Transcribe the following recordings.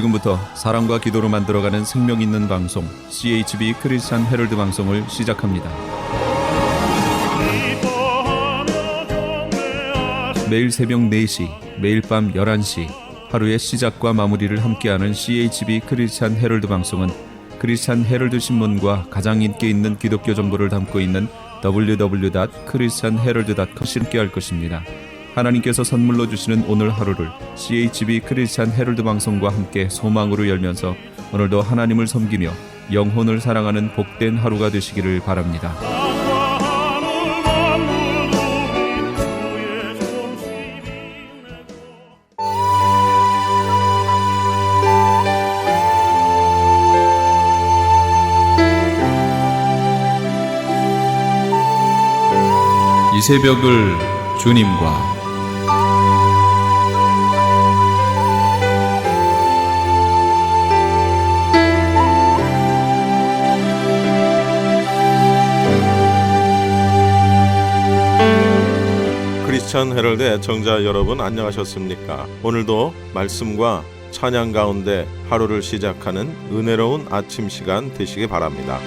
지금부터 사랑과 기도로 만들어가는 생명 있는 방송 CHB 크리스찬 헤럴드 방송을 시작합니다. 매일 새벽 4시, 매일 밤 11시 하루의 시작과 마무리를 함께하는 CHB 크리스찬 헤럴드 방송은 크리스찬 헤럴드 신문과 가장 인기 있는 기독교 정보를 담고 있는 www.christianherald.com과 함께할 것입니다. 하나님께서 선물로 주시는 오늘 하루를 CHB 크리스찬 헤럴드 방송과 함께 소망으로 열면서 오늘도 하나님을 섬기며 영혼을 사랑하는 복된 하루가 되시기를 바랍니다. 이 새벽을 주님과 크리스찬 헤럴드 애청자 여러분, 안녕하셨습니까? 오늘도 말씀과 찬양 가운데 하루를 시작하는 은혜로운 아침 시간 되시기 바랍니다.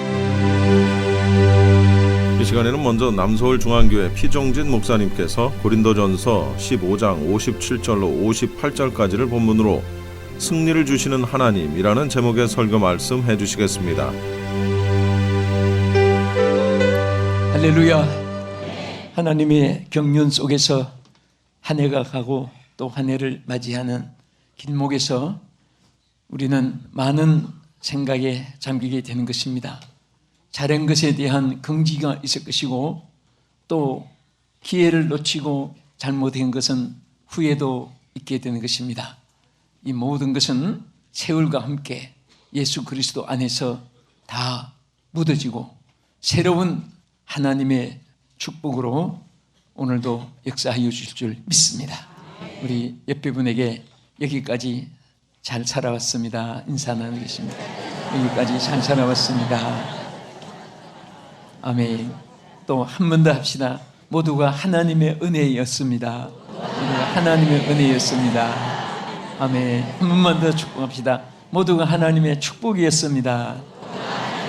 이 시간에는 먼저 남서울 중앙교회 피종진 목사님께서 고린도전서 15장 57절로 58절까지를 본문으로 승리를 주시는 하나님이라는 제목의 설교 말씀 해주시겠습니다. 할렐루야. 하나님의 경륜 속에서 한 해가 가고 또 한 해를 맞이하는 길목에서 우리는 많은 생각에 잠기게 되는 것입니다. 잘한 것에 대한 긍지가 있을 것이고 또 기회를 놓치고 잘못한 것은 후회도 있게 되는 것입니다. 이 모든 것은 세월과 함께 예수 그리스도 안에서 다 묻어지고 새로운 하나님의 축복으로 오늘도 역사하여 주실 줄 믿습니다. 우리 옆에 분에게 여기까지 잘 살아왔습니다. 인사 나누겠습니다. 여기까지 잘 살아왔습니다. 아멘. 또 한 번 더 합시다. 모두가 하나님의 은혜였습니다. 모두가 하나님의 은혜였습니다. 아멘. 한 번만 더 축복합시다. 모두가 하나님의 축복이었습니다.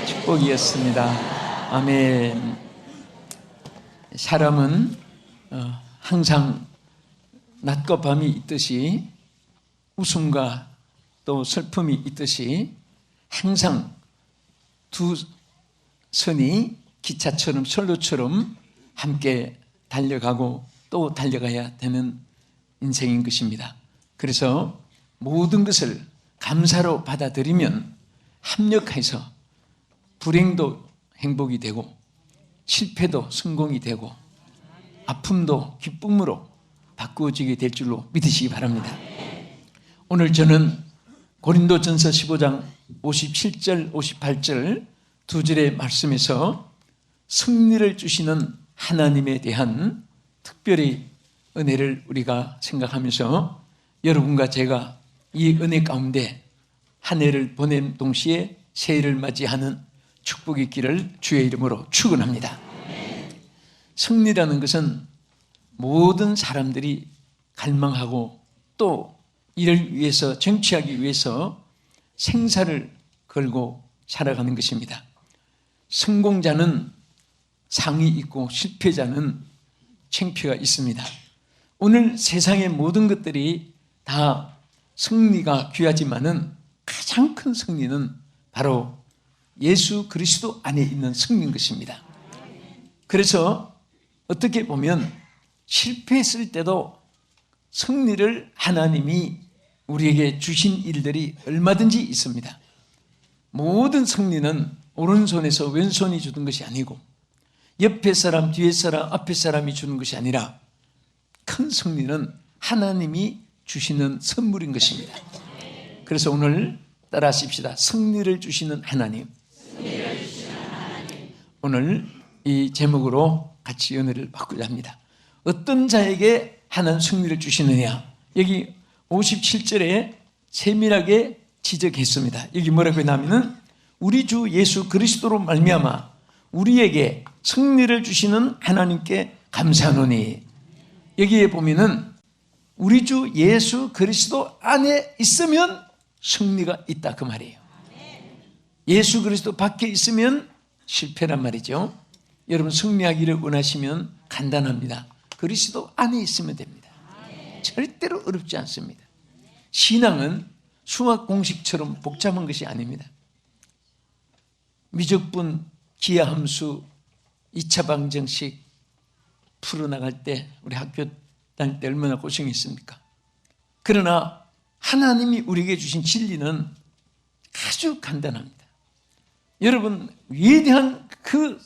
축복이었습니다. 아멘. 사람은 항상 낮과 밤이 있듯이 웃음과 또 슬픔이 있듯이 항상 두 선이 기차처럼 선로처럼 함께 달려가고 또 달려가야 되는 인생인 것입니다. 그래서 모든 것을 감사로 받아들이면 합력해서 불행도 행복이 되고 실패도 성공이 되고 아픔도 기쁨으로 바꾸어지게 될 줄로 믿으시기 바랍니다. 오늘 저는 고린도전서 15장 57절 58절 두 절의 말씀에서 승리를 주시는 하나님에 대한 특별히 은혜를 우리가 생각하면서 여러분과 제가 이 은혜 가운데 한 해를 보낸 동시에 새해를 맞이하는 축복이 있기를 주의 이름으로 축원합니다. 승리라는 것은 모든 사람들이 갈망하고 또 이를 위해서 쟁취하기 위해서 생사를 걸고 살아가는 것입니다. 성공자는 상이 있고 실패자는 창피가 있습니다. 오늘 세상의 모든 것들이 다 승리가 귀하지만은 가장 큰 승리는 바로 예수 그리스도 안에 있는 승리인 것입니다. 그래서 어떻게 보면 실패했을 때도 승리를 하나님이 우리에게 주신 일들이 얼마든지 있습니다. 모든 승리는 오른손에서 왼손이 주는 것이 아니고 옆에 사람, 뒤에 사람, 앞에 사람이 주는 것이 아니라 큰 승리는 하나님이 주시는 선물인 것입니다. 그래서 오늘 따라 하십시다. 승리를 주시는 하나님. 오늘 이 제목으로 같이 은혜를 받고자 합니다. 어떤 자에게 하나님 승리를 주시느냐? 여기 57절에 세밀하게 지적했습니다. 여기 뭐라고 했냐면은 우리 주 예수 그리스도로 말미암아 우리에게 승리를 주시는 하나님께 감사하노니, 여기에 보면은 우리 주 예수 그리스도 안에 있으면 승리가 있다 그 말이에요. 예수 그리스도 밖에 있으면 실패란 말이죠. 여러분 승리하기를 원하시면 간단합니다. 그리스도 안에 있으면 됩니다. 절대로 어렵지 않습니다. 신앙은 수학 공식처럼 복잡한 것이 아닙니다. 미적분, 기하함수, 2차 방정식 풀어나갈 때 우리 학교 다닐 때 얼마나 고생했습니까? 그러나 하나님이 우리에게 주신 진리는 아주 간단합니다. 여러분 위대한 그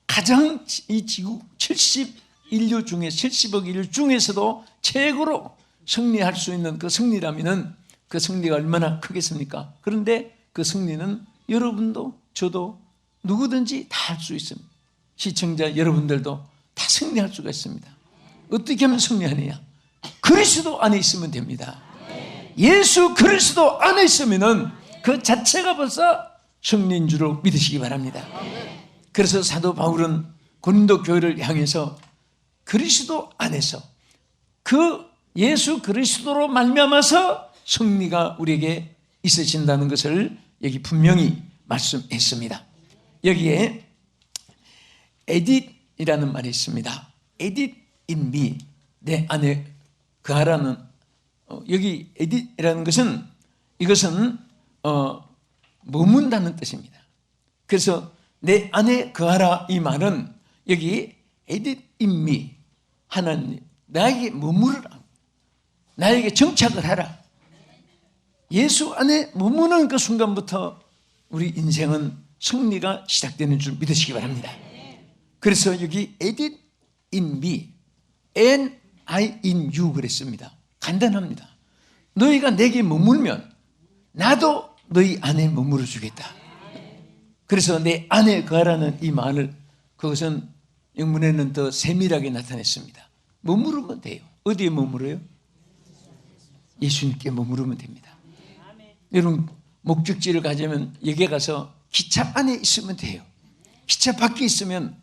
가장 이 지구 70인류 중에 70억 인류 중에서도 최고로 승리할 수 있는 그 승리라면은 그 승리가 얼마나 크겠습니까? 그런데 그 승리는 여러분도 저도 누구든지 다 할 수 있습니다. 시청자 여러분들도 다 승리할 수가 있습니다. 어떻게 하면 승리하느냐? 그리스도 안에 있으면 됩니다. 예수 그리스도 안에 있으면은 그 자체가 벌써 승리인 줄로 믿으시기 바랍니다. 그래서 사도 바울은 고린도 교회를 향해서 그리스도 안에서 그 예수 그리스도로 말미암아서 승리가 우리에게 있으신다는 것을 여기 분명히 말씀했습니다. 여기에 에딧이라는 말이 있습니다. 에딧 in me, 내 안에 그하라는 여기 에딧이라는 것은 이것은 머문다는 뜻입니다. 그래서 내 안에 거하라 이 말은 여기 에딧 in me, 하나님 나에게 머무르라, 나에게 정착을 하라. 예수 안에 머무는 그 순간부터 우리 인생은 승리가 시작되는 줄 믿으시기 바랍니다. 그래서 여기 에딧 in me and I in you 그랬습니다. 간단합니다. 너희가 내게 머물면 나도 너희 안에 머물러 주겠다. 그래서 내 안에 거하라는 이 말을 그것은 영문에는 더 세밀하게 나타냈습니다. 머무르면 돼요. 어디에 머무러요? 예수님께 머무르면 됩니다. 여러분 목적지를 가자면 여기에 가서 기차 안에 있으면 돼요. 기차 밖에 있으면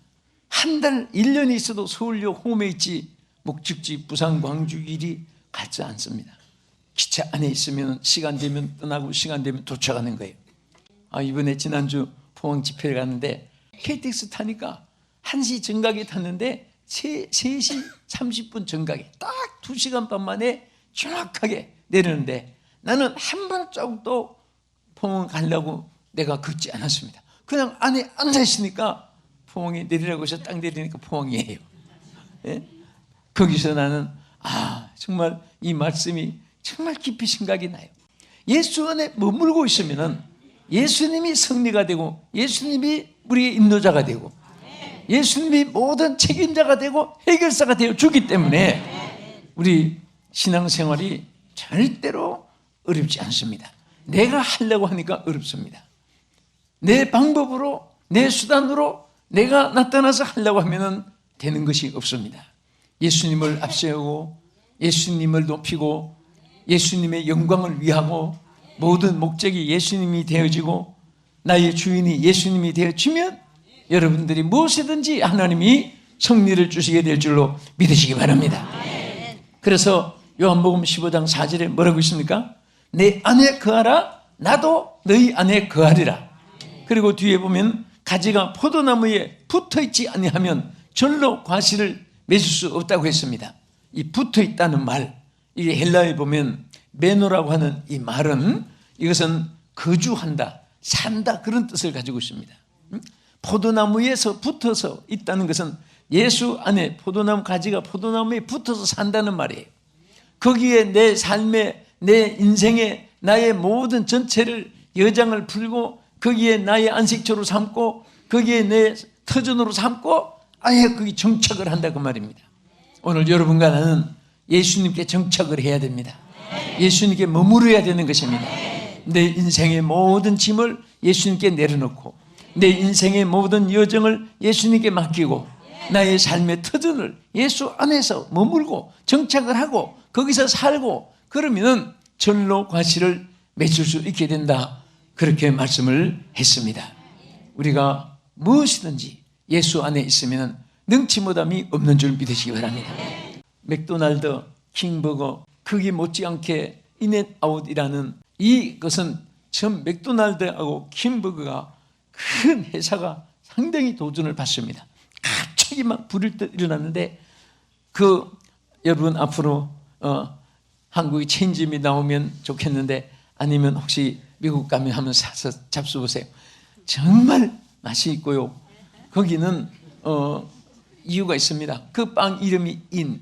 한 달, 1년이 있어도 서울역 홈에 있지 목적지 부산, 광주 길이 가지 않습니다. 기차 안에 있으면 시간 되면 떠나고 시간 되면 도착하는 거예요. 이번에 지난주 포항 집회를 갔는데 KTX 타니까 1시 정각에 탔는데 3시 30분 정각에 딱 2시간 반 만에 정확하게 내리는데 나는 한 발자국도 포항 가려고 내가 걷지 않았습니다. 그냥 안에 앉아있으니까 포항에 내리라고 해서 딱 내리니까 포항이에요. 예? 거기서 나는 정말 이 말씀이 정말 깊이 생각이 나요. 예수 안에 머물고 있으면 예수님이 승리가 되고 예수님이 우리의 인도자가 되고 예수님이 모든 책임자가 되고 해결사가 되어 주기 때문에 우리 신앙생활이 절대로 어렵지 않습니다. 내가 하려고 하니까 어렵습니다. 내 방법으로 내 수단으로 내가 나타나서 하려고 하면 되는 것이 없습니다. 예수님을 앞세우고 예수님을 높이고 예수님의 영광을 위하고 모든 목적이 예수님이 되어지고 나의 주인이 예수님이 되어지면 여러분들이 무엇이든지 하나님이 승리를 주시게 될 줄로 믿으시기 바랍니다. 그래서 요한복음 15장 4절에 뭐라고 있습니까? 내 안에 거하라 나도 너희 안에 거하리라. 그리고 뒤에 보면 가지가 포도나무에 붙어있지 아니하면 절로 과실을 맺을 수 없다고 했습니다. 이 붙어있다는 말, 이게 헬라어에 보면 메노라고 하는 이 말은 이것은 거주한다, 산다 그런 뜻을 가지고 있습니다. 포도나무에서 붙어서 있다는 것은 예수 안에 포도나무 가지가 포도나무에 붙어서 산다는 말이에요. 거기에 내 삶에 내 인생에 나의 모든 전체를 여장을 풀고 거기에 나의 안식처로 삼고 거기에 내 터전으로 삼고 아예 거기 정착을 한다 그 말입니다. 오늘 여러분과 나는 예수님께 정착을 해야 됩니다. 예수님께 머무르야 되는 것입니다. 내 인생의 모든 짐을 예수님께 내려놓고 내 인생의 모든 여정을 예수님께 맡기고 나의 삶의 터전을 예수 안에서 머물고 정착을 하고 거기서 살고 그러면 절로 과실을 맺을 수 있게 된다. 그렇게 말씀을 했습니다. 우리가 무엇이든지 예수 안에 있으면 능치 못함이 없는 줄 믿으시기 바랍니다. 맥도날드, 킹버거, 거기 못지않게 인앤아웃이라는 이것은 전 맥도날드하고 킴버거가 큰 회사가 상당히 도전을 받습니다. 갑자기 막 불이 일어났는데 여러분 앞으로 한국에 체인점이 나오면 좋겠는데 아니면 혹시 미국 가면 한번 사서 잡숴보세요. 정말 맛이 있고요. 거기는 이유가 있습니다. 그 빵 이름이 in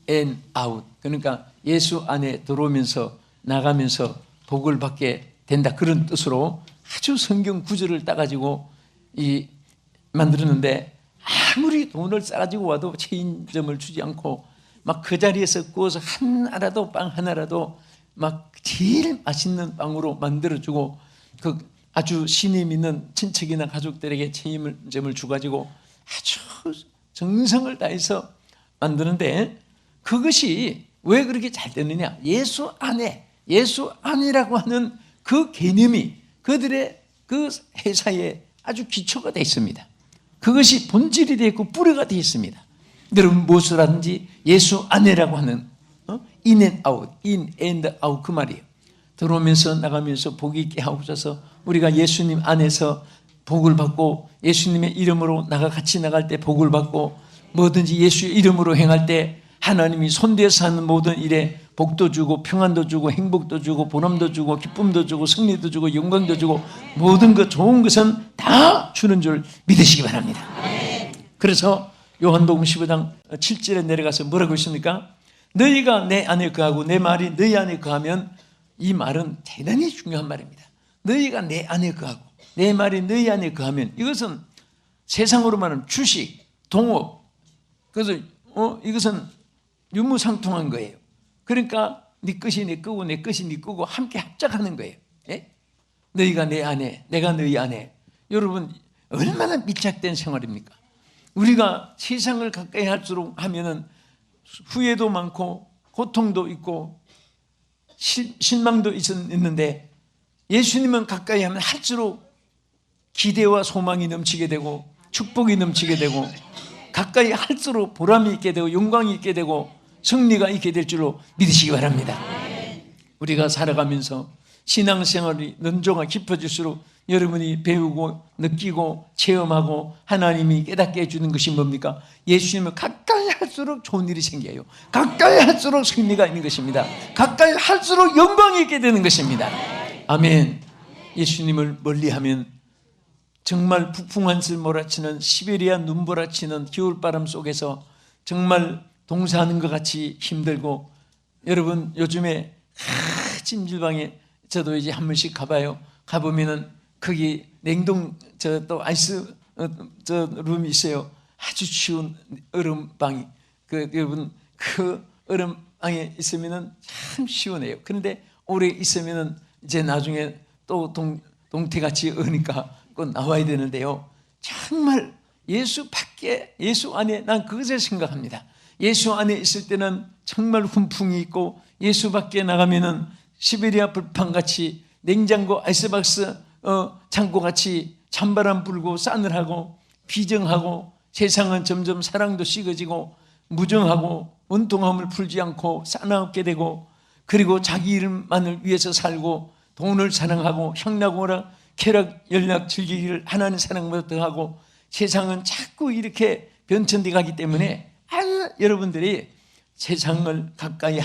and out, 그러니까 예수 안에 들어오면서 나가면서 복을 받게 된다, 그런 뜻으로 아주 성경 구절을 따가지고 만들었는데, 아무리 돈을 싸가지고 와도 체인점을 주지 않고 막 그 자리에서 구워서 하나라도, 빵 하나라도 막 제일 맛있는 빵으로 만들어주고, 그 아주 신이 믿는 친척이나 가족들에게 체인점을 주가지고 아주 정성을 다해서 만드는데, 그것이 왜 그렇게 잘 되느냐? 예수 안이라고 하는 그 개념이 그들의 그 회사에 아주 기초가 되어 있습니다. 그것이 본질이 되어 있고 뿌리가 되어 있습니다. 여러분, 무엇을 하든지 예수 안에라고 하는 in and out 그 말이에요. 들어오면서 나가면서 복이 있게 하옵소서. 우리가 예수님 안에서 복을 받고 예수님의 이름으로 같이 나갈 때 복을 받고, 뭐든지 예수의 이름으로 행할 때 하나님이 손대서 하는 모든 일에 복도 주고 평안도 주고 행복도 주고 보람도 주고 기쁨도 주고 승리도 주고 영광도 주고 모든 것 좋은 것은 다 주는 줄 믿으시기 바랍니다. 그래서 요한복음 15장 7절에 내려가서 뭐라고 있습니까? 너희가 내 안에 거하고 내 말이 너희 안에 거하면, 이 말은 대단히 중요한 말입니다. 너희가 내 안에 거하고 내 말이 너희 안에 거하면, 이것은 세상으로 말하면 주식, 동업, 그래서 이것은 유무상통한 거예요. 그러니까 네 것이 내 거고 내 것이 네 거고 함께 합작하는 거예요. 예? 너희가 내 안에, 내가 너희 안에. 여러분, 얼마나 밀착된 생활입니까? 우리가 세상을 가까이 할수록 하면은 후회도 많고 고통도 있고 실망도 있는데, 예수님은 가까이 하면 할수록 기대와 소망이 넘치게 되고 축복이 넘치게 되고, 가까이 할수록 보람이 있게 되고 영광이 있게 되고 승리가 있게 될 줄로 믿으시기 바랍니다. 우리가 살아가면서 신앙생활이 논조가 깊어질수록 여러분이 배우고 느끼고 체험하고 하나님이 깨닫게 해주는 것이 뭡니까? 예수님을 가까이 할수록 좋은 일이 생겨요. 가까이 할수록 승리가 있는 것입니다. 가까이 할수록 영광이 있게 되는 것입니다. 아멘. 예수님을 멀리하면 정말 북풍 한슬 몰아치는 시베리아 눈보라치는 겨울바람 속에서 정말 동사하는 것 같이 힘들고, 여러분 요즘에 찜질방에 저도 이제 한 번씩 가봐요. 가보면은 거기 냉동 또 아이스 룸이 있어요. 아주 추운 얼음방이. 여러분 그 얼음방에 있으면은 참 시원해요. 그런데 오래 있으면은 이제 나중에 또 동태같이 으니까 꼭 나와야 되는데요. 정말 예수 밖에, 예수 안에, 난 그것을 생각합니다. 예수 안에 있을 때는 정말 훈풍이 있고, 예수 밖에 나가면은 시베리아 불판같이 냉장고 아이스박스 창고같이 찬바람 불고 싸늘하고 비정하고, 세상은 점점 사랑도 식어지고 무정하고 원통함을 풀지 않고 싸나없게 되고, 그리고 자기 일만을 위해서 살고 돈을 사랑하고 향락오락 쾌락 연락 즐기기를 하나님 사랑보다 더하고, 세상은 자꾸 이렇게 변천돼 가기 때문에 여러분들이 세상을 가까이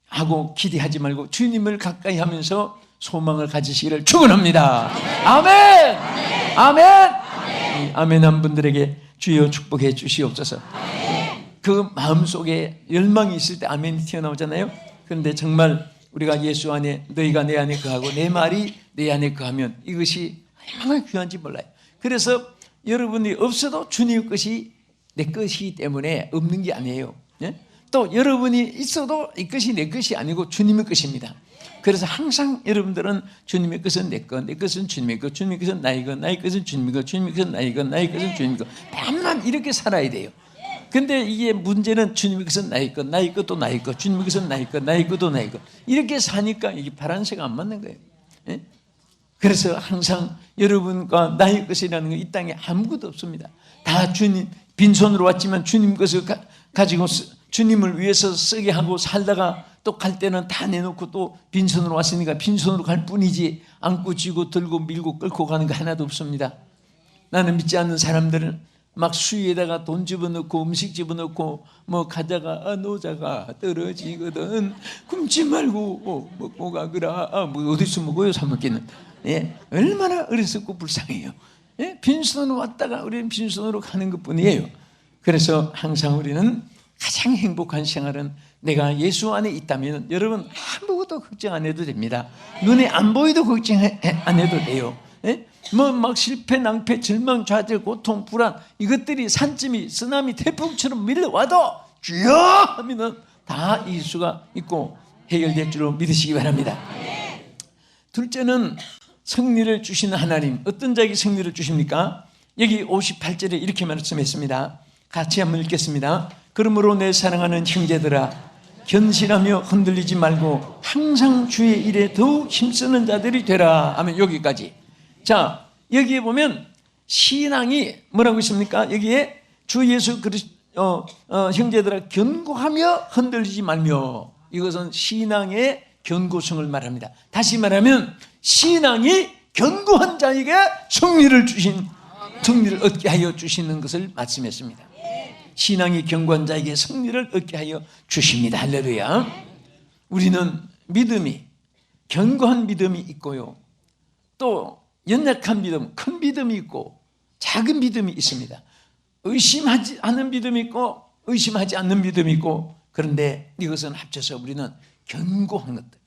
하고 기대하지 말고 주님을 가까이 하면서 소망을 가지시기를 축원합니다. 아멘. 아멘. 아멘한 분들에게 주여 축복해 주시옵소서. 그 마음속에 열망이 있을 때 아멘이 튀어나오잖아요. 그런데 정말 우리가 예수 안에, 너희가 내 안에 거하고 내 말이 내 안에 거하면, 이것이 얼마나 귀한지 몰라요. 그래서 여러분이 없어도 주님의 것이 내 것이기 때문에 없는 게 아니에요. 예? 또 여러분이 있어도 이 것이 내 것이 아니고 주님의 것입니다. 그래서 항상 여러분들은 주님의 것은 내 것, 내 것은 주님의 것, 주님의 것은 나의 것, 나의 것은 주님의 것, 주님의 것은 나의 것, 나의 것은 주님의 것. 반만 이렇게 살아야 돼요. 근데 이게 문제는 주님의 것은 나의 것, 나의 것도 나의 것, 주님의 것은 나의 것, 나의 것도 나의 것. 이렇게 사니까 이게 바란새가 안 맞는 거예요. 예? 그래서 항상 여러분과 나의 것이라는 건 이 땅에 아무것도 없습니다. 다 주님, 빈손으로 왔지만 주님 것을 가지고 주님을 위해서 쓰게 하고 살다가 또 갈 때는 다 내놓고 또 빈손으로 왔으니까 빈손으로 갈 뿐이지 안고 쥐고 들고 밀고 끌고 가는 거 하나도 없습니다. 나는 믿지 않는 사람들은 막 수위에다가 돈 집어넣고 음식 집어넣고 뭐 가다가 노자가 떨어지거든 굶지 말고 먹고 가거라. 뭐 어디서 먹어요 사 먹기는. 예, 얼마나 어리석고 불쌍해요. 예? 빈손으로 왔다가 우리는 빈손으로 가는 것뿐이에요. 그래서 항상 우리는 가장 행복한 생활은 내가 예수 안에 있다면 여러분 아무것도 걱정 안 해도 됩니다. 눈에 안 보이도 걱정 안 해도 돼요. 예? 뭐 막 실패, 낭패, 절망, 좌절, 고통, 불안 이것들이 산짐이 쓰나미, 태풍처럼 밀려와도 주여 하면은 다 이길 수가 있고 해결될 줄로 믿으시기 바랍니다. 둘째는 승리를 주시는 하나님. 어떤 자에게 승리를 주십니까? 여기 58절에 이렇게 말씀했습니다. 같이 한번 읽겠습니다. 그러므로 내 사랑하는 형제들아 견실하며 흔들리지 말고 항상 주의 일에 더욱 힘쓰는 자들이 되라 하면 여기까지. 자, 여기에 보면 신앙이 뭐라고 있습니까? 여기에 주 예수 그리스도 형제들아 견고하며 흔들리지 말며, 이것은 신앙의 견고성을 말합니다. 다시 말하면 신앙이 견고한 자에게 승리를 얻게 하여 주시는 것을 말씀했습니다. 신앙이 견고한 자에게 승리를 얻게 하여 주십니다. 할렐루야. 우리는 믿음이 견고한 믿음이 있고요, 또 연약한 믿음, 큰 믿음이 있고 작은 믿음이 있습니다. 의심하지 않는 믿음이 있고 의심하지 않는 믿음이 있고, 그런데 이것은 합쳐서 우리는 견고한 것들,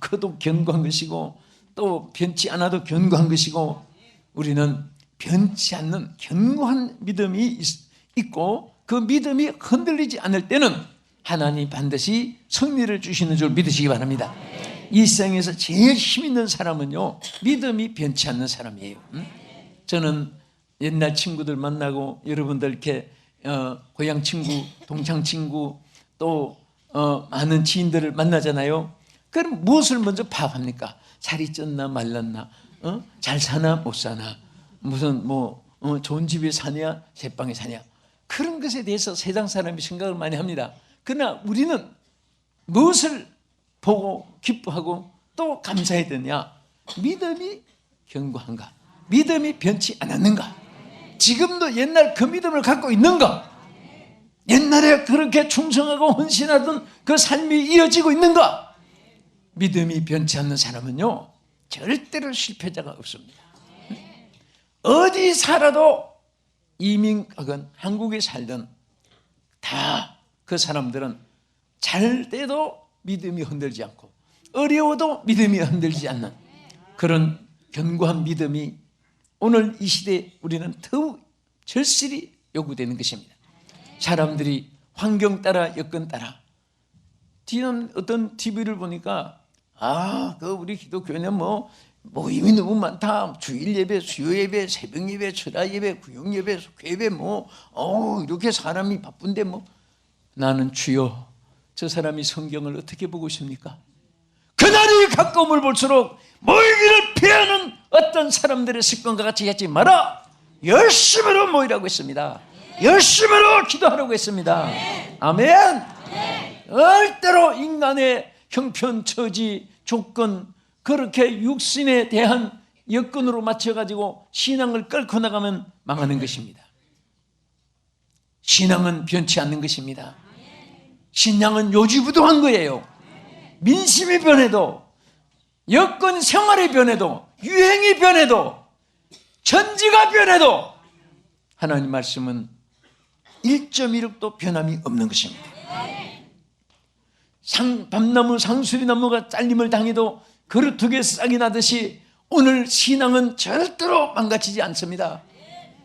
커도 견고한 것이고 또 변치 않아도 견고한 것이고, 우리는 변치 않는 견고한 믿음이 있고 그 믿음이 흔들리지 않을 때는 하나님 반드시 승리를 주시는 줄 믿으시기 바랍니다. 이 세상에서 제일 힘 있는 사람은요, 믿음이 변치 않는 사람이에요. 저는 옛날 친구들 만나고 여러분들 이렇게 고향 친구, 동창 친구 또 많은 지인들을 만나잖아요. 그럼 무엇을 먼저 파악합니까? 살이 쪘나 말랐나, 잘 사나 못 사나, 무슨 좋은 집에 사냐 새방에 사냐, 그런 것에 대해서 세상 사람이 생각을 많이 합니다. 그러나 우리는 무엇을 보고 기뻐하고 또 감사해야 되냐? 믿음이 견고한가? 믿음이 변치 않았는가? 지금도 옛날 그 믿음을 갖고 있는가? 옛날에 그렇게 충성하고 헌신하던 그 삶이 이어지고 있는가? 믿음이 변치 않는 사람은요, 절대로 실패자가 없습니다. 어디 살아도 이민 가건 한국에 살든 다 그 사람들은 잘 때도 믿음이 흔들지 않고 어려워도 믿음이 흔들지 않는 그런 견고한 믿음이 오늘 이 시대에 우리는 더욱 절실히 요구되는 것입니다. 사람들이 환경 따라 여건 따라 뒤는 어떤 TV를 보니까 그 우리 기독교는 모임이 너무 많다. 주일 예배, 수요 예배, 새벽 예배, 철야 예배, 구역 예배, 속회 예배 이렇게 사람이 바쁜데 나는 주여, 저 사람이 성경을 어떻게 보고 있습니까? 그날이 가까움을 볼수록 모이기를 피하는 어떤 사람들의 습관과 같이 하지 마라. 열심으로 모이라고 했습니다. 열심으로 기도하라고 했습니다. 아멘. 절대로 인간의 형편, 처지, 조건, 그렇게 육신에 대한 여건으로 맞춰가지고 신앙을 끌고 나가면 망하는 것입니다. 신앙은 변치 않는 것입니다. 신앙은 요지부동한 거예요. 민심이 변해도, 여건 생활이 변해도, 유행이 변해도, 천지가 변해도 하나님 말씀은 1.16도 변함이 없는 것입니다. 밤나무, 상수리나무가 잘림을 당해도 그릇 두 개 싹이 나듯이 오늘 신앙은 절대로 망가지지 않습니다.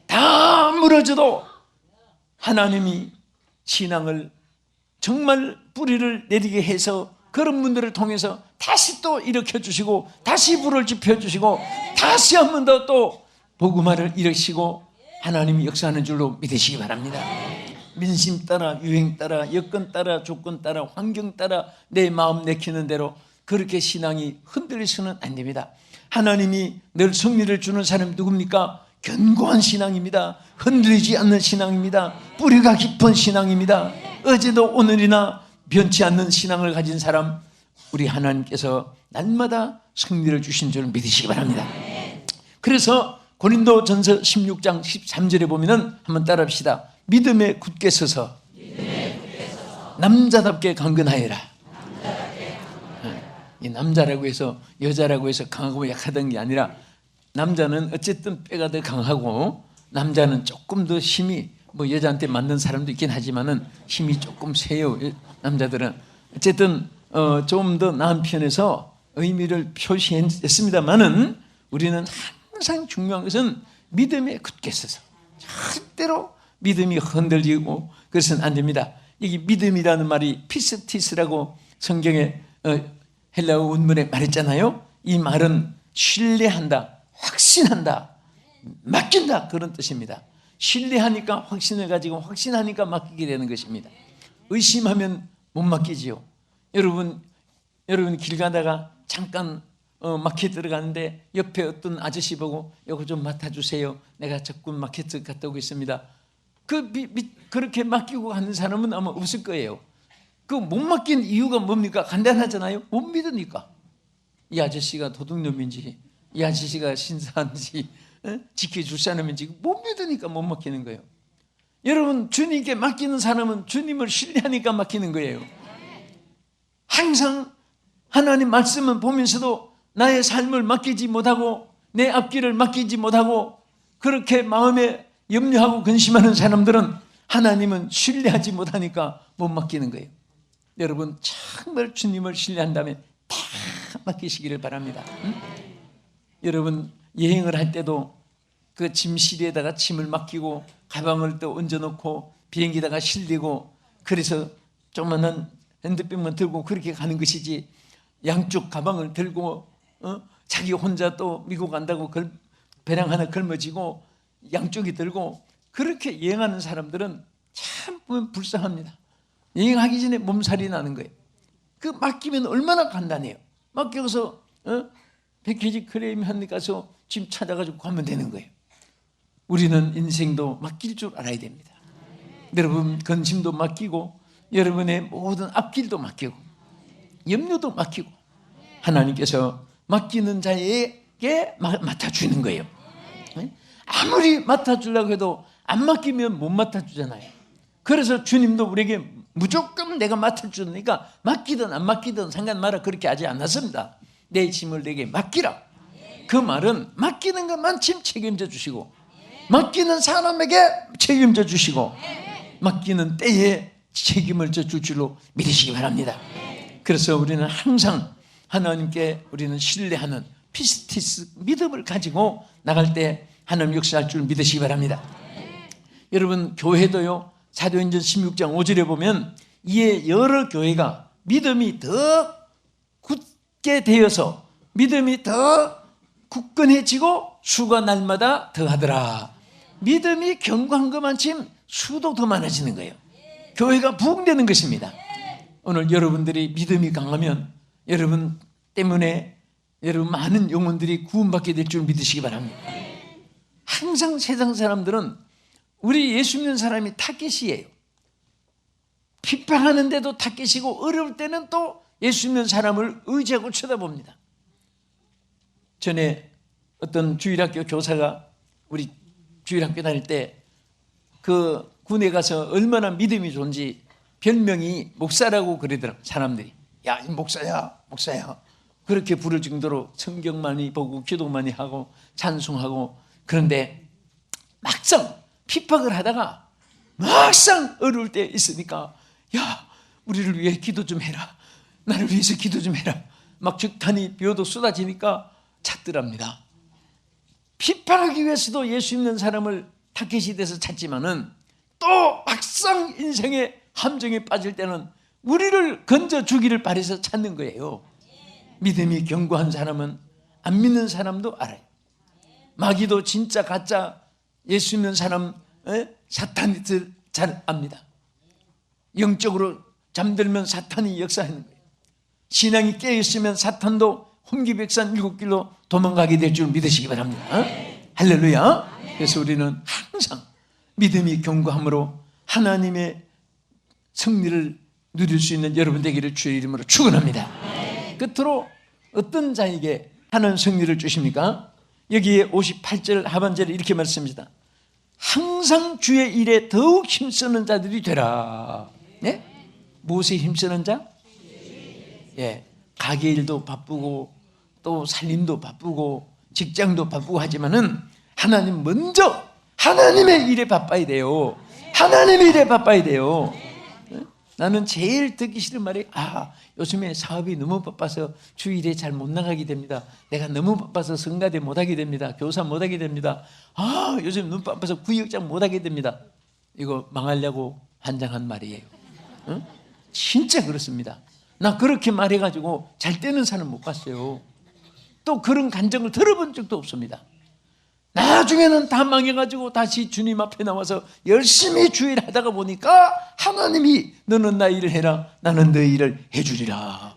다 무너져도 하나님이 신앙을 정말 뿌리를 내리게 해서 그런 분들을 통해서 다시 또 일으켜주시고 다시 불을 지펴주시고 다시 한 번 더 또 복음화를 일으키시고 하나님이 역사하는 줄로 믿으시기 바랍니다. 민심 따라, 유행 따라, 여건 따라, 조건 따라, 환경 따라 내 마음 내키는 대로 그렇게 신앙이 흔들리서는 안 됩니다. 하나님이 늘 승리를 주는 사람이 누굽니까? 견고한 신앙입니다. 흔들리지 않는 신앙입니다. 뿌리가 깊은 신앙입니다. 어제도 오늘이나 변치 않는 신앙을 가진 사람, 우리 하나님께서 날마다 승리를 주신 줄 믿으시기 바랍니다. 그래서 고린도전서 16장 13절에 보면은 한번 따라합시다. 믿음에 굳게 서서 남자답게 강건하여라. 이 남자라고 해서 여자라고 해서 강하고 약하다는 게 아니라, 남자는 어쨌든 뼈가 더 강하고 남자는 조금 더 힘이, 뭐 여자한테 맞는 사람도 있긴 하지만은 힘이 조금 세요. 남자들은 어쨌든 좀 더 나은 편에서 의미를 표시했습니다만은, 우리는 항상 중요한 것은 믿음에 굳게 서서 절대로 믿음이 흔들리고 그것은 안 됩니다. 여기 믿음이라는 말이 피스티스라고 성경에 헬라어 원문에 말했잖아요. 이 말은 신뢰한다, 확신한다, 맡긴다, 그런 뜻입니다. 신뢰하니까 확신을 가지고, 확신하니까 맡기게 되는 것입니다. 의심하면 못 맡기지요. 여러분 길 가다가 잠깐 마켓 들어가는데 옆에 어떤 아저씨 보고 이거 좀 맡아주세요. 내가 적군 마켓 갔다 오고 있습니다. 그렇게 맡기고 가는 사람은 아마 없을 거예요. 그 못 맡긴 이유가 뭡니까? 간단하잖아요. 못 믿으니까. 이 아저씨가 도둑놈인지, 이 아저씨가 신사인지, 지켜줄 사람인지 못 믿으니까 못 맡기는 거예요. 여러분, 주님께 맡기는 사람은 주님을 신뢰하니까 맡기는 거예요. 항상 하나님 말씀을 보면서도 나의 삶을 맡기지 못하고 내 앞길을 맡기지 못하고 그렇게 마음에 염려하고 근심하는 사람들은 하나님은 신뢰하지 못하니까 못 맡기는 거예요. 여러분, 정말 주님을 신뢰한다면 다 맡기시기를 바랍니다. 여러분, 여행을 할 때도 그 짐실에다가 짐을 맡기고 가방을 또 얹어놓고 비행기다가 실리고, 그래서 조그마한 핸드백만 들고 그렇게 가는 것이지, 양쪽 가방을 들고 자기 혼자 또 미국 간다고 배낭 하나 걸머지고 양쪽이 들고 그렇게 여행하는 사람들은 참 보면 불쌍합니다. 여행하기 전에 몸살이 나는 거예요. 그 맡기면 얼마나 간단해요. 맡겨서 패키지 클레임 한 데 가서 짐 찾아가지고 가면 되는 거예요. 우리는 인생도 맡길 줄 알아야 됩니다. 여러분 근심도 맡기고, 여러분의 모든 앞길도 맡기고, 염려도 맡기고, 하나님께서 맡기는 자에게 맡아주는 거예요. 아무리 맡아주려고 해도 안 맡기면 못 맡아주잖아요. 그래서 주님도 우리에게 무조건 내가 맡아주니까 맡기든 안 맡기든 상관 마라 그렇게 하지 않았습니다. 내 짐을 내게 맡기라. 그 말은 맡기는 것만 침 책임져 주시고, 맡기는 사람에게 책임져 주시고, 맡기는 때에 책임을 져줄 줄로 믿으시기 바랍니다. 그래서 우리는 항상 하나님께 우리는 신뢰하는 피스티스 믿음을 가지고 나갈 때 하나님 역사할 줄 믿으시기 바랍니다. 여러분, 교회도요, 사도행전 16장 5절에 보면 이에 여러 교회가 믿음이 더 굳게 되어서 믿음이 더 굳건해지고 수가 날마다 더하더라. 믿음이 견고한 것만큼 수도 더 많아지는 거예요. 교회가 부흥되는 것입니다. 오늘 여러분들이 믿음이 강하면 여러분 때문에 여러분 많은 영혼들이 구원받게 될 줄 믿으시기 바랍니다. 항상 세상 사람들은 우리 예수 믿는 사람이 타겟이에요. 핍박하는데도 타겟이고, 어려울 때는 또 예수 믿는 사람을 의지하고 쳐다봅니다. 전에 어떤 주일학교 교사가 우리 주일학교 다닐 때 그 군에 가서 얼마나 믿음이 좋은지 별명이 목사라고 그러더라고요. 사람들이 야, 이 목사야 목사야 그렇게 부를 정도로 성경 많이 보고 기도 많이 하고 찬송하고. 그런데 막상 핍박을 하다가 막상 어려울 때 있으니까 야, 우리를 위해 기도 좀 해라, 나를 위해서 기도 좀 해라. 막 적탄이 비오도 쏟아지니까 찾더랍니다. 핍박하기 위해서도 예수 믿는 사람을 타겟이 돼서 찾지만은 또 막상 인생의 함정에 빠질 때는 우리를 건져 주기를 바라서 찾는 거예요. 믿음이 견고한 사람은 안 믿는 사람도 알아요. 마귀도 진짜 가짜 예수 믿는 사람 사탄이 잘 압니다. 영적으로 잠들면 사탄이 역사하는 거예요. 신앙이 깨어있으면 사탄도 혼기백산 7길로 도망가게 될 줄 믿으시기 바랍니다. 할렐루야. 그래서 우리는 항상 믿음이 견고함으로 하나님의 승리를 누릴 수 있는 여러분 되기를 주의 이름으로 축원합니다. 끝으로 어떤 자에게 하는 승리를 주십니까? 여기에 58절 하반절에 이렇게 말씀합니다. 항상 주의 일에 더욱 힘쓰는 자들이 되라. 네? 무엇에 힘쓰는 자? 예, 가게 일도 바쁘고 또 살림도 바쁘고 직장도 바쁘고 하지만은 하나님 먼저 하나님의 일에 바빠야 돼요. 하나님의 일에 바빠야 돼요. 나는 제일 듣기 싫은 말이 요즘에 사업이 너무 바빠서 주일에 잘 못 나가게 됩니다. 내가 너무 바빠서 성가대 못 하게 됩니다. 교사 못 하게 됩니다. 요즘 너무 바빠서 구역장 못 하게 됩니다. 이거 망하려고 한장한 말이에요. 응? 진짜 그렇습니다. 나 그렇게 말해가지고 잘 되는 사람 못 봤어요. 또 그런 간증을 들어본 적도 없습니다. 나중에는 다 망해가지고 다시 주님 앞에 나와서 열심히 주일 하다가 보니까 하나님이 너는 나 일을 해라, 나는 너 일을 해주리라.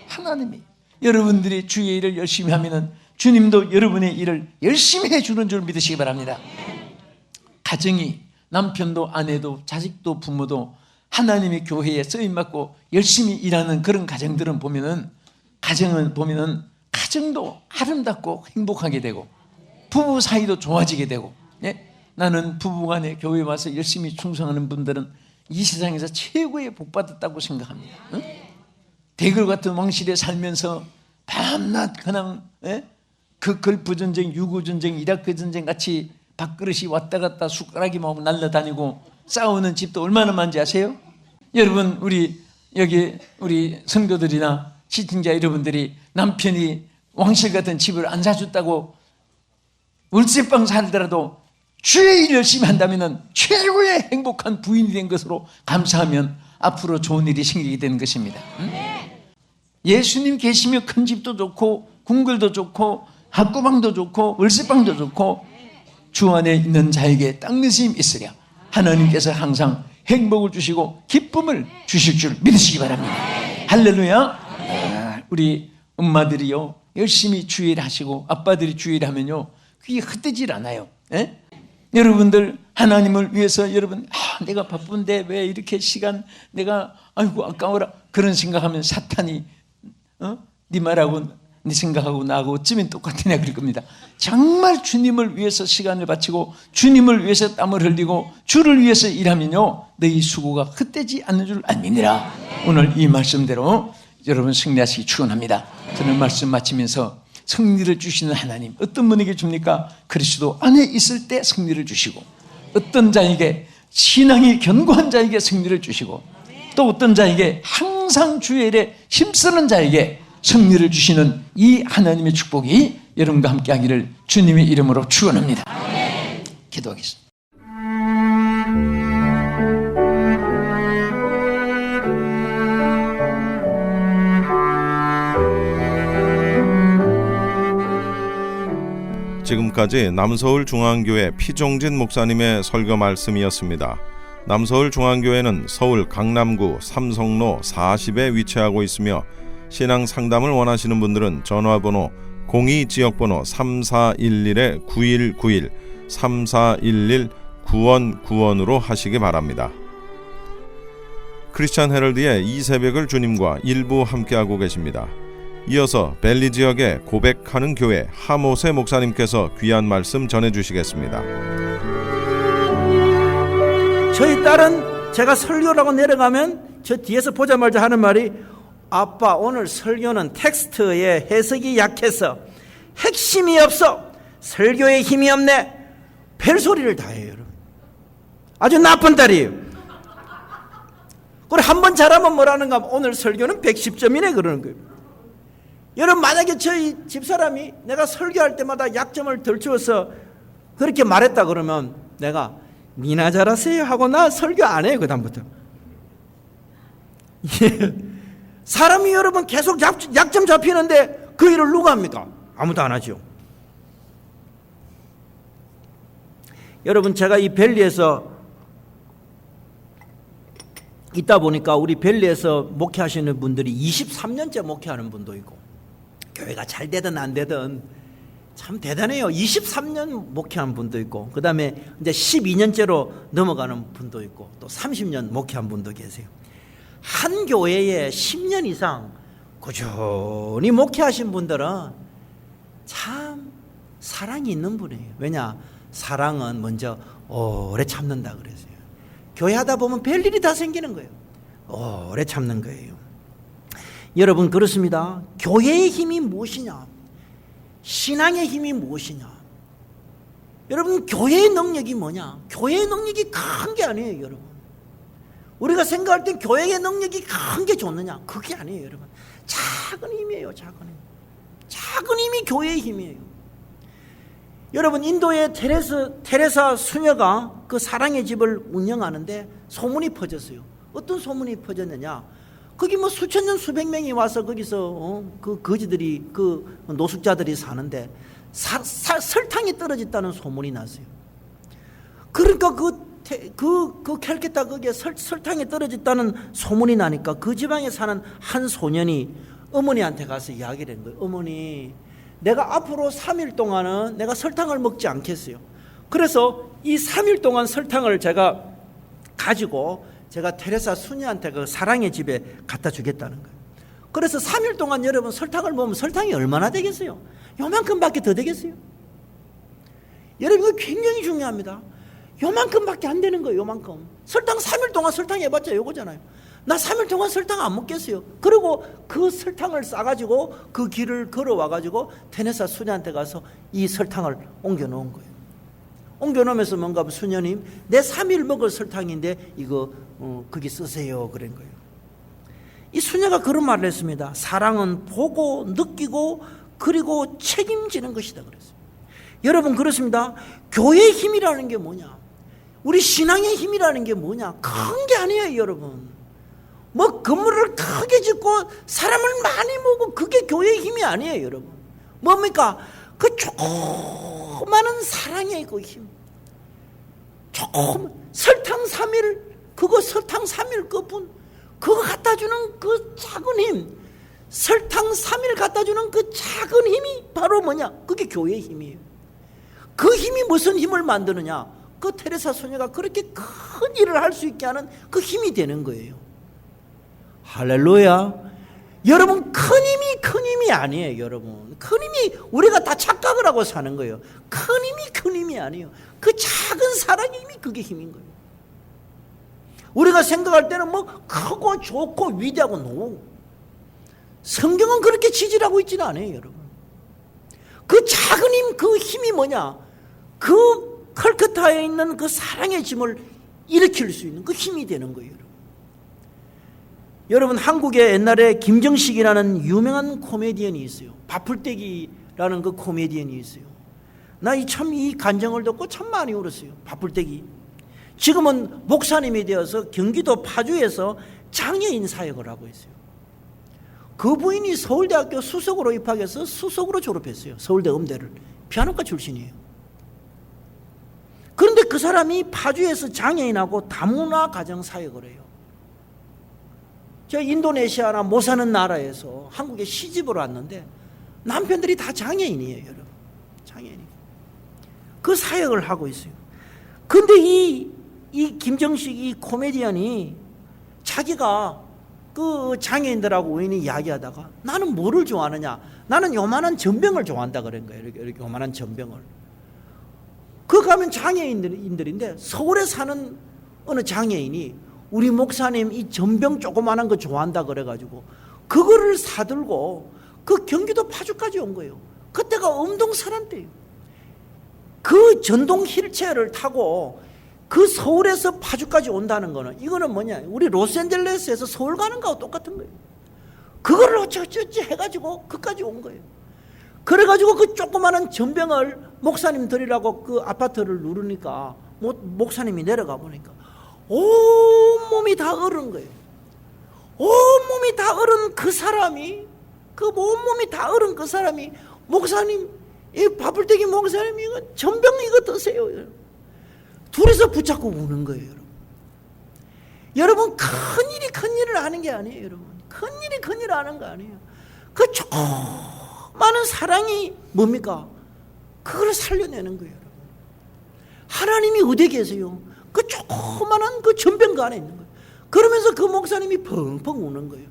하나님이 여러분들이 주의 일을 열심히 하면은 주님도 여러분의 일을 열심히 해주는 줄 믿으시기 바랍니다. 가정이 남편도 아내도 자식도 부모도 하나님의 교회에 쓰임받고 열심히 일하는 그런 가정들은 보면은 가정도 아름답고 행복하게 되고 부부 사이도 좋아지게 되고, 예? 나는 부부간에 교회에 와서 열심히 충성하는 분들은 이 세상에서 최고의 복 받았다고 생각합니다. 응? 대궐 같은 왕실에 살면서 밤낮 그냥 그 걸프 전쟁, 유구 전쟁, 이라크 전쟁 같이 밥그릇이 왔다 갔다 숟가락이 막 날라다니고 싸우는 집도 얼마나 많은지 아세요? 여러분, 우리 성도들이나 시청자 여러분들이 남편이 왕실 같은 집을 안 사줬다고 월세방 살더라도 주의 일 열심히 한다면 최고의 행복한 부인이 된 것으로 감사하면 앞으로 좋은 일이 생기게 되는 것입니다. 예수님 계시면 큰 집도 좋고 궁궐도 좋고 학구방도 좋고 월세방도 좋고 주 안에 있는 자에게 땅내심 있으랴. 하나님께서 항상 행복을 주시고 기쁨을 주실 줄 믿으시기 바랍니다. 할렐루야. 우리 엄마들이요 열심히 주일 하시고 아빠들이 주일 하면요 그게 헛되질 않아요. 여러분들 하나님을 위해서 여러분 내가 바쁜데 왜 이렇게 시간 내가 아이고 아까워라 그런 생각하면 사탄이 네 말하고 네 생각하고 나하고 어쩌면 똑같으냐 그럴 겁니다. 정말 주님을 위해서 시간을 바치고 주님을 위해서 땀을 흘리고 주를 위해서 일하면요 너희 수고가 헛되지 않는 줄 알미니라. 오늘 이 말씀대로 여러분 승리하시기 축원합니다. 저는 말씀 마치면서 승리를 주시는 하나님 어떤 분에게 줍니까? 그리스도 안에 있을 때 승리를 주시고 어떤 자에게 신앙이 견고한 자에게 승리를 주시고 또 어떤 자에게 항상 주의 일에 힘쓰는 자에게 승리를 주시는 이 하나님의 축복이 여러분과 함께 하기를 주님의 이름으로 축원합니다. 기도하겠습니다. 지금까지 남서울중앙교회 피종진 목사님의 설교 말씀이었습니다. 남서울중앙교회는 서울 강남구 삼성로 40에 위치하고 있으며 신앙 상담을 원하시는 분들은 전화번호 02지역번호 3411-9191 3411-9191으로 하시기 바랍니다. 크리스찬 헤럴드의 이 새벽을 주님과 일부 함께하고 계십니다. 이어서 벨리 지역의 고백하는 교회 하모세 목사님께서 귀한 말씀 전해주시겠습니다. 저희 딸은 제가 설교라고 내려가면 저 뒤에서 보자마자 하는 말이 아빠 오늘 설교는 텍스트의 해석이 약해서 핵심이 없어 설교에 힘이 없네 벨소리를 다 해요. 여러분. 아주 나쁜 딸이에요. 그리고 한 번 잘하면 뭐라는가 오늘 설교는 110점이네 그러는 거예요. 여러분 만약에 저희 집사람이 내가 설교할 때마다 약점을 덜 주어서 그렇게 말했다 그러면 내가 니나 잘하세요 하고 나 설교 안 해요 그 다음부터. 사람이 여러분 계속 약점 잡히는데 그 일을 누가 합니까? 아무도 안 하죠. 여러분 제가 이 벨리에서 있다 보니까 우리 벨리에서 목회하시는 분들이 23년째 목회하는 분도 있고 교회가 잘 되든 안 되든 참 대단해요. 23년 목회한 분도 있고 그 다음에 이제 12년째로 넘어가는 분도 있고 또 30년 목회한 분도 계세요. 한 교회에 10년 이상 꾸준히 목회하신 분들은 참 사랑이 있는 분이에요. 왜냐? 사랑은 먼저 오래 참는다 그랬어요. 교회 하다 보면 별일이 다 생기는 거예요. 오래 참는 거예요. 여러분 그렇습니다. 교회의 힘이 무엇이냐? 신앙의 힘이 무엇이냐? 여러분 교회의 능력이 뭐냐? 교회의 능력이 큰 게 아니에요, 여러분. 우리가 생각할 땐 교회의 능력이 큰 게 좋느냐? 그게 아니에요, 여러분. 작은 힘이에요, 작은 힘. 작은 힘이 교회의 힘이에요. 여러분 인도의 테레사 수녀가 그 사랑의 집을 운영하는데 소문이 퍼졌어요. 어떤 소문이 퍼졌느냐? 거기 뭐 수천 년 수백 명이 와서 거기서 그 거지들이 그 노숙자들이 사는데 설탕이 떨어졌다는 소문이 났어요. 그러니까 그 캘케타 거기에 설탕이 떨어졌다는 소문이 나니까 그 지방에 사는 한 소년이 어머니한테 가서 이야기를 한 거예요. 어머니, 내가 앞으로 3일 동안은 내가 설탕을 먹지 않겠어요. 그래서 이 3일 동안 설탕을 제가 가지고 제가 테레사 수녀한테 그 사랑의 집에 갖다 주겠다는 거예요. 그래서 3일 동안 여러분 설탕을 먹으면 설탕이 얼마나 되겠어요? 요만큼밖에 더 되겠어요? 여러분 이거 굉장히 중요합니다. 요만큼밖에 안 되는 거예요. 요만큼. 설탕 3일 동안 설탕 해봤자 요거잖아요. 나 3일 동안 설탕 안 먹겠어요. 그리고 그 설탕을 싸가지고 그 길을 걸어와가지고 테레사 수녀한테 가서 이 설탕을 옮겨 놓은 거예요. 옮겨 놓으면서 뭔가 수녀님, 내 3일 먹을 설탕인데 이거 거기 쓰세요. 그런 거예요. 이 수녀가 그런 말을 했습니다. 사랑은 보고 느끼고 그리고 책임지는 것이다 그랬어요. 여러분 그렇습니다. 교회의 힘이라는 게 뭐냐? 우리 신앙의 힘이라는 게 뭐냐? 큰 게 아니에요, 여러분. 뭐 건물을 크게 짓고 사람을 많이 모으고 그게 교회의 힘이 아니에요, 여러분. 뭡니까? 그 조그마한 사랑의 그 힘. 조금 설탕 3일 그거 설탕 3일 그분 그거 갖다 주는 그 작은 힘. 설탕 3일 갖다 주는 그 작은 힘이 바로 뭐냐? 그게 교회의 힘이에요. 그 힘이 무슨 힘을 만드느냐? 그 테레사 소녀가 그렇게 큰 일을 할 수 있게 하는 그 힘이 되는 거예요. 할렐루야. 여러분 큰 힘이 아니에요. 여러분 큰 힘이 우리가 다 착각을 하고 사는 거예요. 큰 힘이 아니에요. 그 작은 사랑의 힘이 그게 힘인 거예요. 우리가 생각할 때는 뭐 크고 좋고 위대하고 노. 성경은 그렇게 지지하고 있지는 않아요, 여러분. 그 작은 힘, 그 힘이 뭐냐? 그 칼커타에 있는 그 사랑의 짐을 일으킬 수 있는 그 힘이 되는 거예요, 여러분. 여러분 한국에 옛날에 김정식이라는 유명한 코미디언이 있어요. 바풀떼기라는 그 코미디언이 있어요. 나 참 이 간정을 듣고 참 많이 울었어요. 바풀떼기. 지금은 목사님이 되어서 경기도 파주에서 장애인 사역을 하고 있어요. 그 부인이 서울대학교 수석으로 입학해서 수석으로 졸업했어요. 서울대 음대를. 피아노과 출신이에요. 그런데 그 사람이 파주에서 장애인하고 다문화 가정 사역을 해요. 저 인도네시아나 못 사는 나라에서 한국에 시집을 왔는데 남편들이 다 장애인이에요, 여러분. 장애인. 그 사역을 하고 있어요. 근데 이 김정식 이 코미디언이 자기가 그 장애인들하고 우연히 이야기하다가 나는 뭐를 좋아하느냐? 나는 요만한 전병을 좋아한다 그런 거예요. 이렇게 요만한 전병을. 그 가면 장애인들인데 서울에 사는 어느 장애인이 우리 목사님 이 전병 조그만한 거 좋아한다 그래가지고 그거를 사들고 그 경기도 파주까지 온 거예요. 그때가 엄동설한 때예요. 그 전동 휠체어를 타고 그 서울에서 파주까지 온다는 거는 이거는 뭐냐? 우리 로스앤젤레스에서 서울 가는 거하고 똑같은 거예요. 그거를 어쩌지 해가지고 그까지 온 거예요. 그래가지고 그 조그마한 전병을 목사님 드리라고 그 아파트를 누르니까 목사님이 내려가 보니까 온몸이 다 얼은 거예요. 온몸이 다 얼은 그 사람이 그 온몸이 다 얼은 그 사람이 목사님 이 바풀떼기 목사님 이거 전병 이거 드세요. 둘이서 붙잡고 우는 거예요, 여러분. 여러분 큰 일을 하는 게 아니에요, 여러분. 큰 일을 하는 거 아니에요. 그 조그마한 사랑이 뭡니까? 그걸 살려내는 거예요, 여러분. 하나님이 어디에 계세요? 그 조그마한 그 전병 그 안에 있는 거예요. 그러면서 그 목사님이 펑펑 우는 거예요.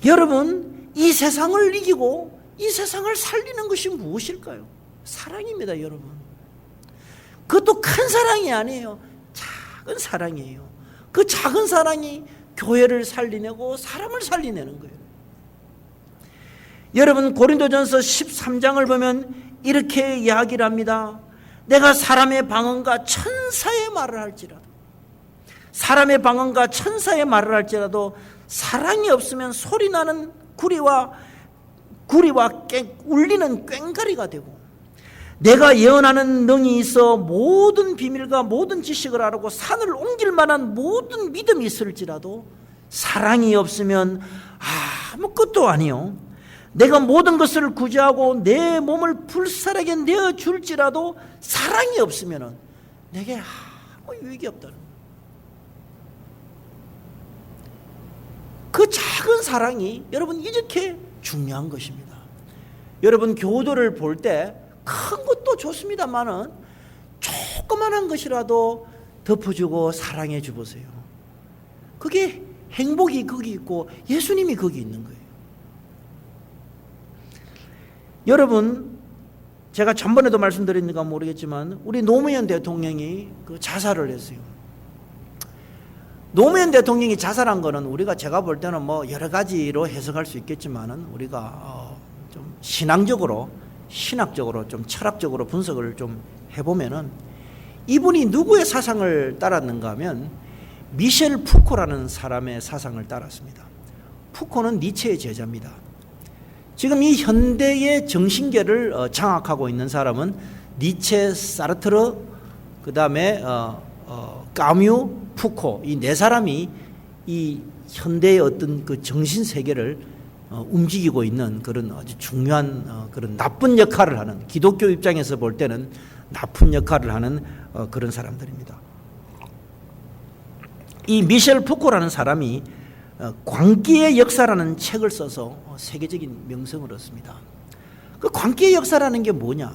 여러분, 이 세상을 이기고 이 세상을 살리는 것이 무엇일까요? 사랑입니다, 여러분. 그것도 큰 사랑이 아니에요. 작은 사랑이에요. 그 작은 사랑이 교회를 살리내고 사람을 살리내는 거예요. 여러분, 고린도전서 13장을 보면 이렇게 이야기를 합니다. 내가 사람의 방언과 천사의 말을 할지라도, 사람의 방언과 천사의 말을 할지라도 사랑이 없으면 소리나는 구리와 울리는 꽹과리가 되고, 내가 예언하는 능이 있어 모든 비밀과 모든 지식을 알고 산을 옮길 만한 모든 믿음이 있을지라도 사랑이 없으면 아무것도 아니요. 내가 모든 것을 구제하고 내 몸을 불살에게 내어줄지라도 사랑이 없으면 내게 아무 유익이 없다는 거예요. 그 작은 사랑이 여러분 이렇게 중요한 것입니다. 여러분, 교도를 볼 때 큰 것도 좋습니다만은 조그만한 것이라도 덮어주고 사랑해 주보세요. 그게 행복이 거기 있고 예수님이 거기 있는 거예요. 여러분, 제가 전번에도 말씀드렸는가 모르겠지만 우리 노무현 대통령이 그 자살을 했어요. 노무현 대통령이 자살한 거는 우리가 제가 볼 때는 뭐 여러 가지로 해석할 수 있겠지만은 우리가 좀 신학적으로 좀 철학적으로 분석을 좀 해보면은 이분이 누구의 사상을 따랐는가 하면 미셸 푸코라는 사람의 사상을 따랐습니다. 푸코는 니체의 제자입니다. 지금 이 현대의 정신계를 장악하고 있는 사람은 니체, 사르트르, 그 다음에 까뮤, 푸코, 이 네 사람이 이 현대의 어떤 그 정신 세계를 움직이고 있는 그런 아주 중요한 그런 나쁜 역할을 하는, 기독교 입장에서 볼 때는 나쁜 역할을 하는 그런 사람들입니다. 이 미셸 푸코라는 사람이 광기의 역사라는 책을 써서 세계적인 명성을 얻습니다. 그 광기의 역사라는 게 뭐냐?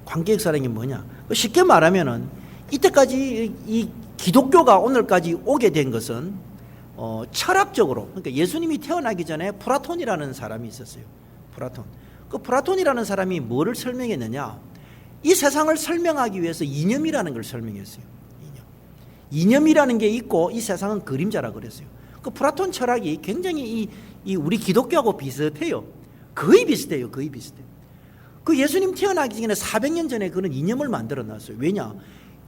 광기의 역사라는 게 뭐냐? 쉽게 말하면은 이때까지 이 기독교가 오늘까지 오게 된 것은 철학적으로, 그러니까 예수님이 태어나기 전에 플라톤이라는 사람이 있었어요. 플라톤. 그 플라톤이라는 사람이 뭐를 설명했느냐? 이 세상을 설명하기 위해서 이념이라는 걸 설명했어요. 이념이라는 게 있고 이 세상은 그림자라 그랬어요. 그 플라톤 철학이 굉장히 이 우리 기독교하고 비슷해요. 거의 비슷해요. 거의 비슷해요. 그 예수님 태어나기 전에 400년 전에 그런 이념을 만들어 놨어요. 왜냐?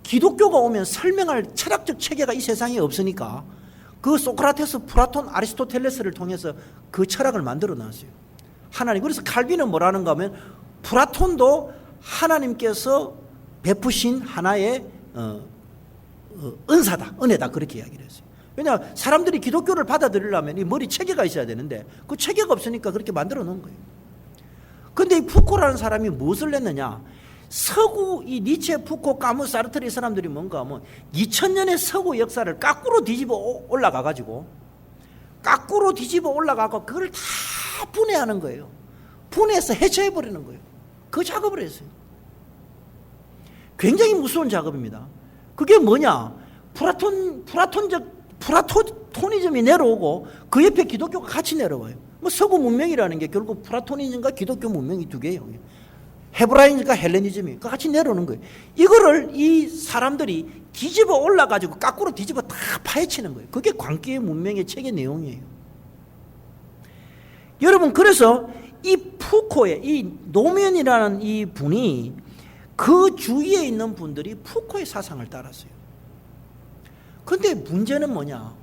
기독교가 오면 설명할 철학적 체계가 이 세상에 없으니까 그 소크라테스, 플라톤, 아리스토텔레스를 통해서 그 철학을 만들어 놨어요. 하나님. 그래서 칼빈은 뭐라는가 하면 플라톤도 하나님께서 베푸신 하나의 은사다, 은혜다, 그렇게 이야기를 했어요. 왜냐하면 사람들이 기독교를 받아들이려면 이 머리 체계가 있어야 되는데 그 체계가 없으니까 그렇게 만들어 놓은 거예요. 그런데 이 푸코라는 사람이 무엇을 냈느냐? 서구, 이 니체, 푸코, 까무, 사르트르 이 사람들이 뭔가 하면 2000년의 서구 역사를 거꾸로 뒤집어 올라가가지고 그걸 다 분해하는 거예요. 분해해서 해체해버리는 거예요. 그 작업을 했어요. 굉장히 무서운 작업입니다. 그게 뭐냐? 플라토니즘이 내려오고 그 옆에 기독교가 같이 내려와요. 뭐 서구 문명이라는 게 결국 플라토니즘과 기독교 문명이 두 개예요. 헤브라이즘과 헬레니즘이 같이 내려오는 거예요. 이거를 이 사람들이 뒤집어 올라가지고 거꾸로 뒤집어 다 파헤치는 거예요. 그게 광기의 문명의 책의 내용이에요. 여러분, 그래서 이 푸코의, 이 노무현이라는 이 분이 그 주위에 있는 분들이 푸코의 사상을 따랐어요. 그런데 문제는 뭐냐?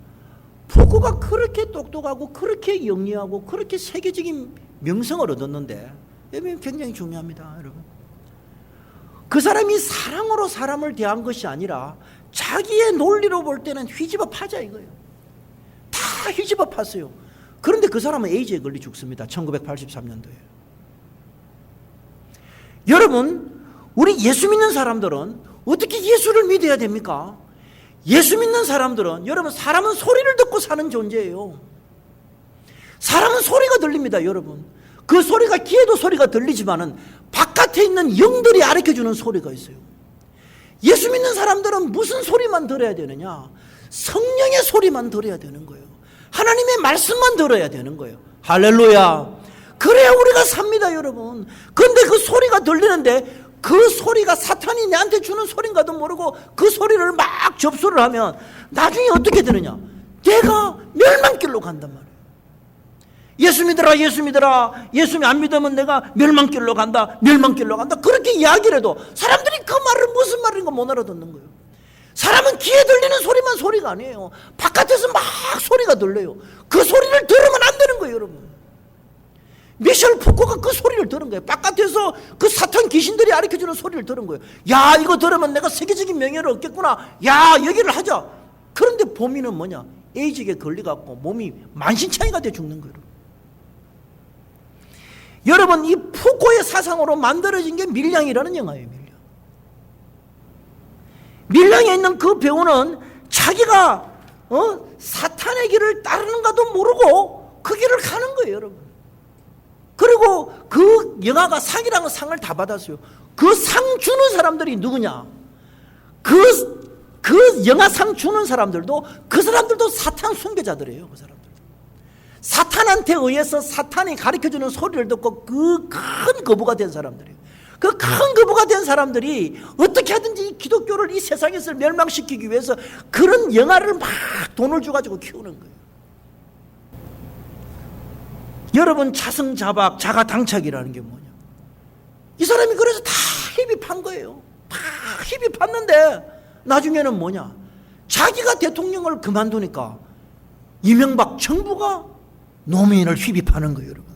푸코가 그렇게 똑똑하고 그렇게 영리하고 그렇게 세계적인 명성을 얻었는데, 여러분 굉장히 중요합니다, 여러분. 그 사람이 사랑으로 사람을 대한 것이 아니라 자기의 논리로 볼 때는 휘집어 파자 이거예요. 다 휘집어 팠어요. 그런데 그 사람은 에이즈에 걸려 죽습니다. 1983년도에. 여러분, 우리 예수 믿는 사람들은 어떻게 예수를 믿어야 됩니까? 예수 믿는 사람들은, 여러분, 사람은 소리를 듣고 사는 존재예요. 사람은 소리가 들립니다, 여러분. 그 소리가 귀에도 소리가 들리지만은 바깥에 있는 영들이 가르쳐주는 소리가 있어요. 예수 믿는 사람들은 무슨 소리만 들어야 되느냐? 성령의 소리만 들어야 되는 거예요. 하나님의 말씀만 들어야 되는 거예요. 할렐루야. 그래야 우리가 삽니다, 여러분. 그런데 그 소리가 들리는데 그 소리가 사탄이 내한테 주는 소리인가도 모르고 그 소리를 막 접수를 하면 나중에 어떻게 되느냐? 내가 멸망길로 간단 말이에요. 예수 믿어라, 예수 믿어라. 예수 안 믿으면 내가 멸망길로 간다, 멸망길로 간다. 그렇게 이야기를 해도 사람들이 그 말을 무슨 말인가 못 알아듣는 거예요. 사람은 귀에 들리는 소리만 소리가 아니에요. 바깥에서 막 소리가 들려요. 그 소리를 들으면 안 되는 거예요, 여러분. 미셸 푸코가 그 소리를 들은 거예요. 바깥에서 그 사탄 귀신들이 가르쳐주는 소리를 들은 거예요. 야, 이거 들으면 내가 세계적인 명예를 얻겠구나. 야, 여기를 하자. 그런데 범인은 뭐냐? 에이즈에 걸려갖고 몸이 만신창이가 돼 죽는 거예요. 여러분, 이 푸코의 사상으로 만들어진 게 밀량이라는 영화예요. 밀량에 있는 그 배우는 자기가 사탄의 길을 따르는가도 모르고 그 길을 가는 거예요, 여러분. 그리고 그 영화가 상이라는 상을 다 받았어요. 그 상 주는 사람들이 누구냐? 그 영화상 주는 사람들도 그 사람들도 사탄 순교자들이에요. 그 사람들. 사탄한테 의해서 사탄이 가르쳐주는 소리를 듣고 그 큰 거부가 된 사람들이에요. 그 큰 거부가 된 사람들이 어떻게 하든지 이 기독교를 이 세상에서 멸망시키기 위해서 그런 영화를 막 돈을 줘가지고 키우는 거예요. 여러분, 자승자박, 자가당착이라는 게 뭐냐? 이 사람이 그래서 다 희비판 거예요. 다 희비팠는데 나중에는 뭐냐? 자기가 대통령을 그만두니까 이명박 정부가 노무현을 휘비파는 거예요, 여러분.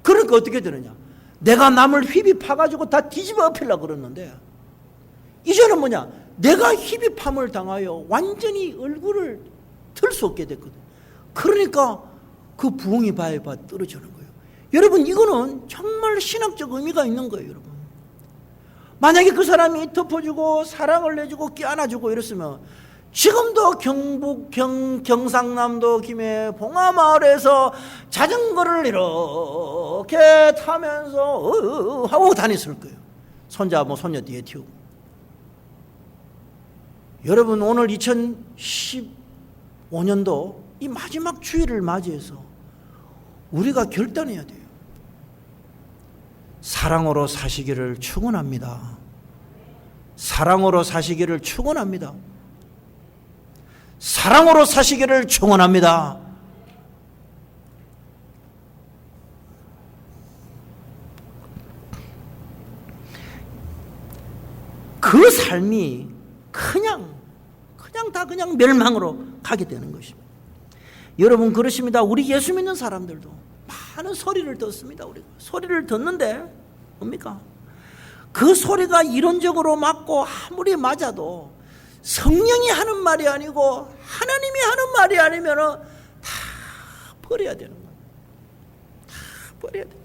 그러니까 어떻게 되느냐? 내가 남을 휘비파가지고 다 뒤집어 엎으려고 그러는데 이제는 뭐냐? 내가 휘비팜을 당하여 완전히 얼굴을 들 수 없게 됐거든. 그러니까 그 부엉이 바에 떨어지는 거예요. 여러분, 이거는 정말 신학적 의미가 있는 거예요, 여러분. 만약에 그 사람이 덮어주고 사랑을 내주고 끼안아주고 이랬으면 지금도 경북 경상남도 김해 봉화마을에서 자전거를 이렇게 타면서 하고 다녔을 거예요. 손자 손녀 뒤에 튀고. 여러분, 오늘 2015년도 이 마지막 주일을 맞이해서 우리가 결단해야 돼요. 사랑으로 사시기를 축원합니다. 사랑으로 사시기를 축원합니다. 사랑으로 사시기를 축원합니다. 그 삶이 그냥 멸망으로 가게 되는 것입니다. 여러분, 그렇습니다. 우리 예수 믿는 사람들도 많은 소리를 듣습니다. 우리가 소리를 듣는데 뭡니까? 그 소리가 이론적으로 맞고 아무리 맞아도 성령이 하는 말이 아니고 하나님이 하는 말이 아니면 다 버려야 되는 거예요. 다 버려야 돼요.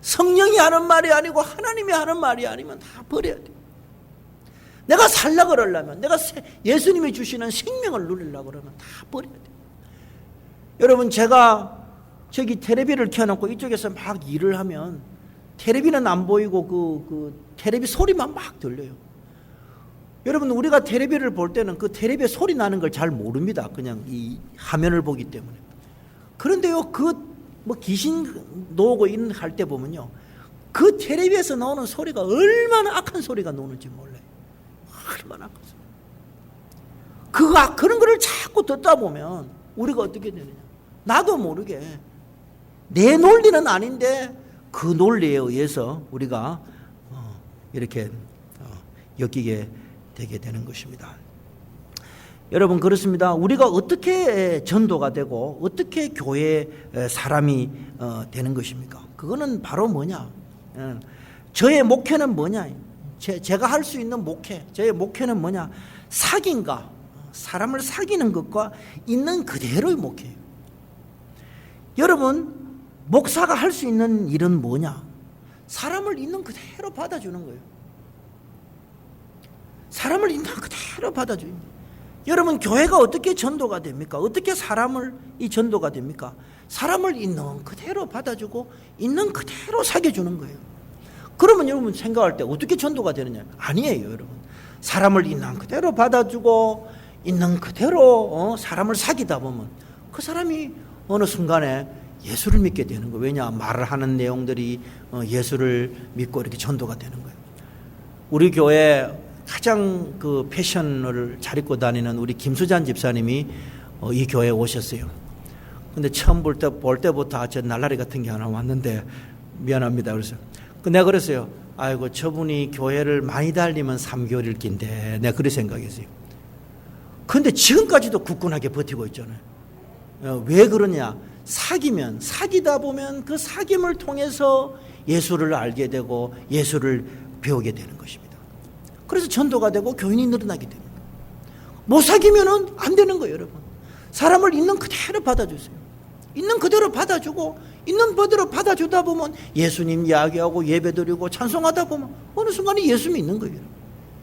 성령이 하는 말이 아니고 하나님이 하는 말이 아니면 다 버려야 돼요. 내가 살려고 그러려면, 내가 예수님이 주시는 생명을 누리려고 그러면 다 버려야 돼요. 여러분, 제가 저기 텔레비를 켜놓고 이쪽에서 막 일을 하면 텔레비는 안 보이고 그 텔레비 소리만 막 들려요. 여러분, 우리가 텔레비를 볼 때는 그 텔레비에 소리 나는 걸 잘 모릅니다. 그냥 이 화면을 보기 때문에. 그런데요, 귀신 놓고 할 때 보면요, 그 텔레비에서 나오는 소리가 얼마나 악한 소리가 나오는지 몰라요. 얼마나 악한 소리. 그런 거를 자꾸 듣다 보면 우리가 어떻게 되느냐? 나도 모르게 내 논리는 아닌데 그 논리에 의해서 우리가 이렇게 엮이게 되게 되는 것입니다. 여러분, 그렇습니다. 우리가 어떻게 전도가 되고 어떻게 교회 사람이 되는 것입니까? 그거는 바로 뭐냐? 저의 목회는 뭐냐? 제가 할 수 있는 목회, 저의 목회는 뭐냐? 사귐과 사람을 사귀는 것과 있는 그대로의 목회예요. 여러분, 목사가 할 수 있는 일은 뭐냐? 사람을 있는 그대로 받아주는 거예요. 사람을 있는 그대로 받아주는 거예요. 여러분, 교회가 어떻게 전도가 됩니까? 어떻게 사람을 이 전도가 됩니까? 사람을 있는 그대로 받아주고 있는 그대로 사귀어주는 거예요. 그러면 여러분 생각할 때 어떻게 전도가 되느냐? 아니에요, 여러분. 사람을 있는 그대로 받아주고 있는 그대로 사람을 사귀다 보면 그 사람이 어느 순간에 예수를 믿게 되는 거예요. 왜냐? 말을 하는 내용들이 예수를 믿고 이렇게 전도가 되는 거예요. 우리 교회 가장 그 패션을 잘 입고 다니는 우리 김수잔 집사님이 이 교회에 오셨어요. 근데 처음 볼 때부터 저 날라리 같은 게 하나 왔는데 미안합니다. 그래서 내가 그랬어요. 아이고 저분이 교회를 많이 달리면 3개월일 낀데 내가 그렇게 생각했어요. 근데 지금까지도 굳건하게 버티고 있잖아요. 왜 그러냐? 사귀다 보면 그 사귐을 통해서 예수를 알게 되고 예수를 배우게 되는 것입니다. 그래서 전도가 되고 교인이 늘어나게 됩니다. 못 사귀면은 안 되는 거예요, 여러분. 사람을 있는 그대로 받아주세요. 있는 그대로 받아주고 있는 그대로 받아주다 보면 예수님 이야기하고 예배드리고 찬송하다 보면 어느 순간에 예수 믿는 거예요.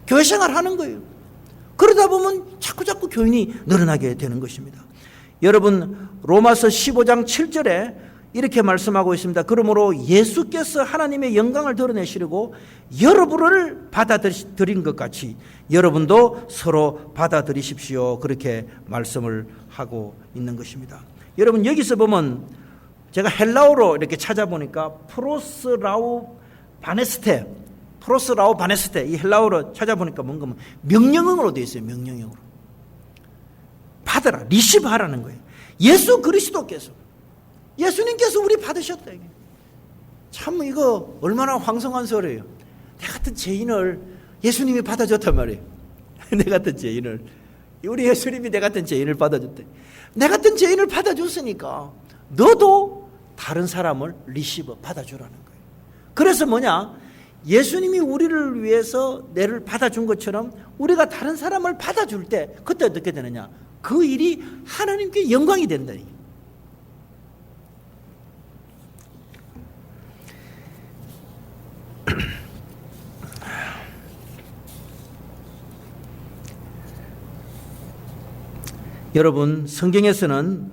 교회 생활하는 거예요. 그러다 보면 자꾸 교인이 늘어나게 되는 것입니다. 여러분 로마서 15장 7절에 이렇게 말씀하고 있습니다. 그러므로 예수께서 하나님의 영광을 드러내시려고 여러분을 받아들인 것 같이 여러분도 서로 받아들이십시오. 그렇게 말씀을 하고 있는 것입니다. 여러분 여기서 보면 제가 헬라어로 이렇게 찾아보니까 프로스라우 바네스테 이 헬라어로 찾아보니까 뭔가 명령형으로 되어 있어요. 명령형으로 받아라, 리시브하라는 거예요. 예수 그리스도께서 예수님께서 우리 받으셨다. 이게. 참 이거 얼마나 황성한 소리예요. 내 같은 죄인을 예수님이 받아줬단 말이에요. 내 같은 죄인을 우리 예수님이 내 같은 죄인을 받아줬대. 내 같은 죄인을 받아줬으니까 너도 다른 사람을 리시브 받아주라는 거예요. 그래서 뭐냐? 예수님이 우리를 위해서 내를 받아준 것처럼 우리가 다른 사람을 받아줄 때 그때 어떻게 되느냐? 그 일이 하나님께 영광이 된다. 여러분 성경에서는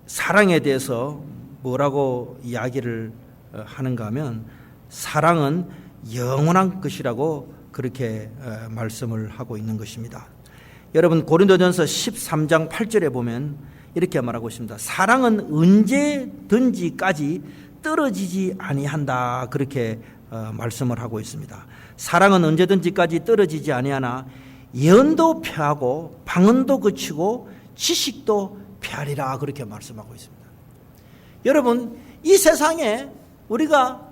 사랑에 대해서 뭐라고 이야기를 하는가 하면 사랑은 영원한 것이라고 그렇게 말씀을 하고 있는 것입니다. 여러분 고린도전서 13장 8절에 보면 이렇게 말하고 있습니다. 사랑은 언제든지까지 떨어지지 아니한다. 그렇게 말씀을 하고 있습니다. 사랑은 언제든지까지 떨어지지 아니하나 예언도 폐하고 방언도 그치고 지식도 폐하리라. 그렇게 말씀하고 있습니다. 여러분 이 세상에 우리가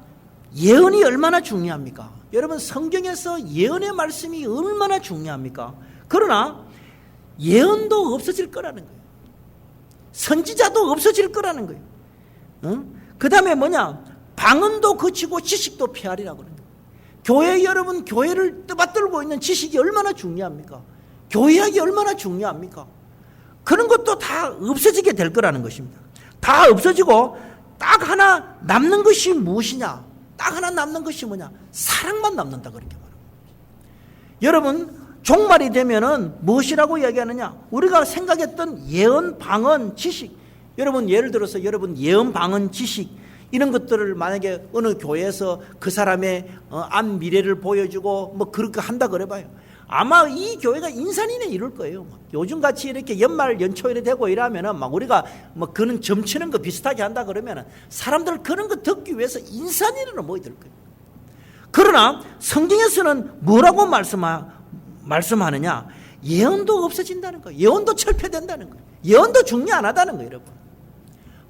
예언이 얼마나 중요합니까? 여러분 성경에서 예언의 말씀이 얼마나 중요합니까? 그러나 예언도 없어질 거라는 거예요. 선지자도 없어질 거라는 거예요. 그 다음에 뭐냐? 방언도 그치고 지식도 폐하리라고 그러는 거예요. 교회 여러분 교회를 떠받들고 있는 지식이 얼마나 중요합니까? 교회학이 얼마나 중요합니까? 그런 것도 다 없어지게 될 거라는 것입니다. 다 없어지고 딱 하나 남는 것이 무엇이냐? 딱 하나 남는 것이 뭐냐? 사랑만 남는다 그렇게 말합니다. 여러분 종말이 되면은 무엇이라고 이야기하느냐? 우리가 생각했던 예언, 방언, 지식. 여러분 예를 들어서 여러분 예언, 방언, 지식 이런 것들을 만약에 어느 교회에서 그 사람의 앞 미래를 보여주고 뭐 그렇게 한다 그래봐요. 아마 이 교회가 인산인해 이럴 거예요. 요즘같이 이렇게 연말 연초일에 되고 이러면은 막 우리가 뭐 그런 점치는 거 비슷하게 한다 그러면은 사람들 그런 거 듣기 위해서 인산인으로 모이들 거예요. 그러나 성경에서는 뭐라고 말씀하느냐? 예언도 없어진다는 거예요. 예언도 철폐된다는 거예요. 예언도 중요 안 하다는 거예요, 여러분.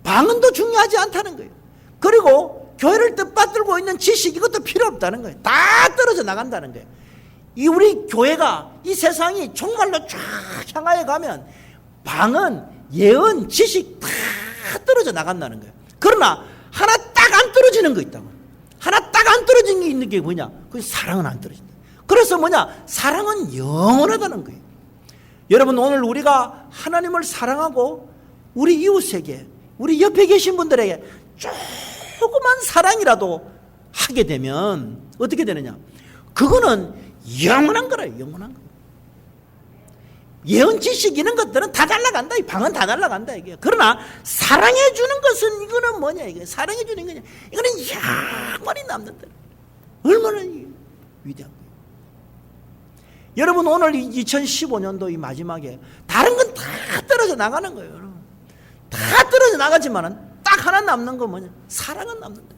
방언도 중요하지 않다는 거예요. 그리고 교회를 뜻받들고 있는 지식 이것도 필요 없다는 거예요. 다 떨어져 나간다는 거예요. 이 우리 교회가 이 세상이 정말로 쫙 향하여 가면 방언, 예언, 지식 다 떨어져 나간다는 거예요. 그러나 하나 딱 안 떨어지는 거 있다고. 하나 딱 안 떨어지는 게 있는 게 뭐냐? 그 사랑은 안 떨어진다. 그래서 뭐냐? 사랑은 영원하다는 거예요. 여러분 오늘 우리가 하나님을 사랑하고 우리 이웃에게 우리 옆에 계신 분들에게 조그만 사랑이라도 하게 되면 어떻게 되느냐? 그거는 영원한 거래요. 영원한 거. 예언 지식 이런 것들은 다 날라간다. 이 방은 다 날라간다 이게. 그러나 사랑해 주는 것은 이거는 이거는 뭐냐, 이거 사랑해 주는 거냐, 이거는 영원히 남는다. 얼마나 위대한 거예요. 여러분, 오늘 2015년도 이 마지막에 다른 건 다 떨어져 나가는 거예요. 여러분. 다 떨어져 나가지만은 딱 하나 남는 건 뭐냐, 사랑은 남는다.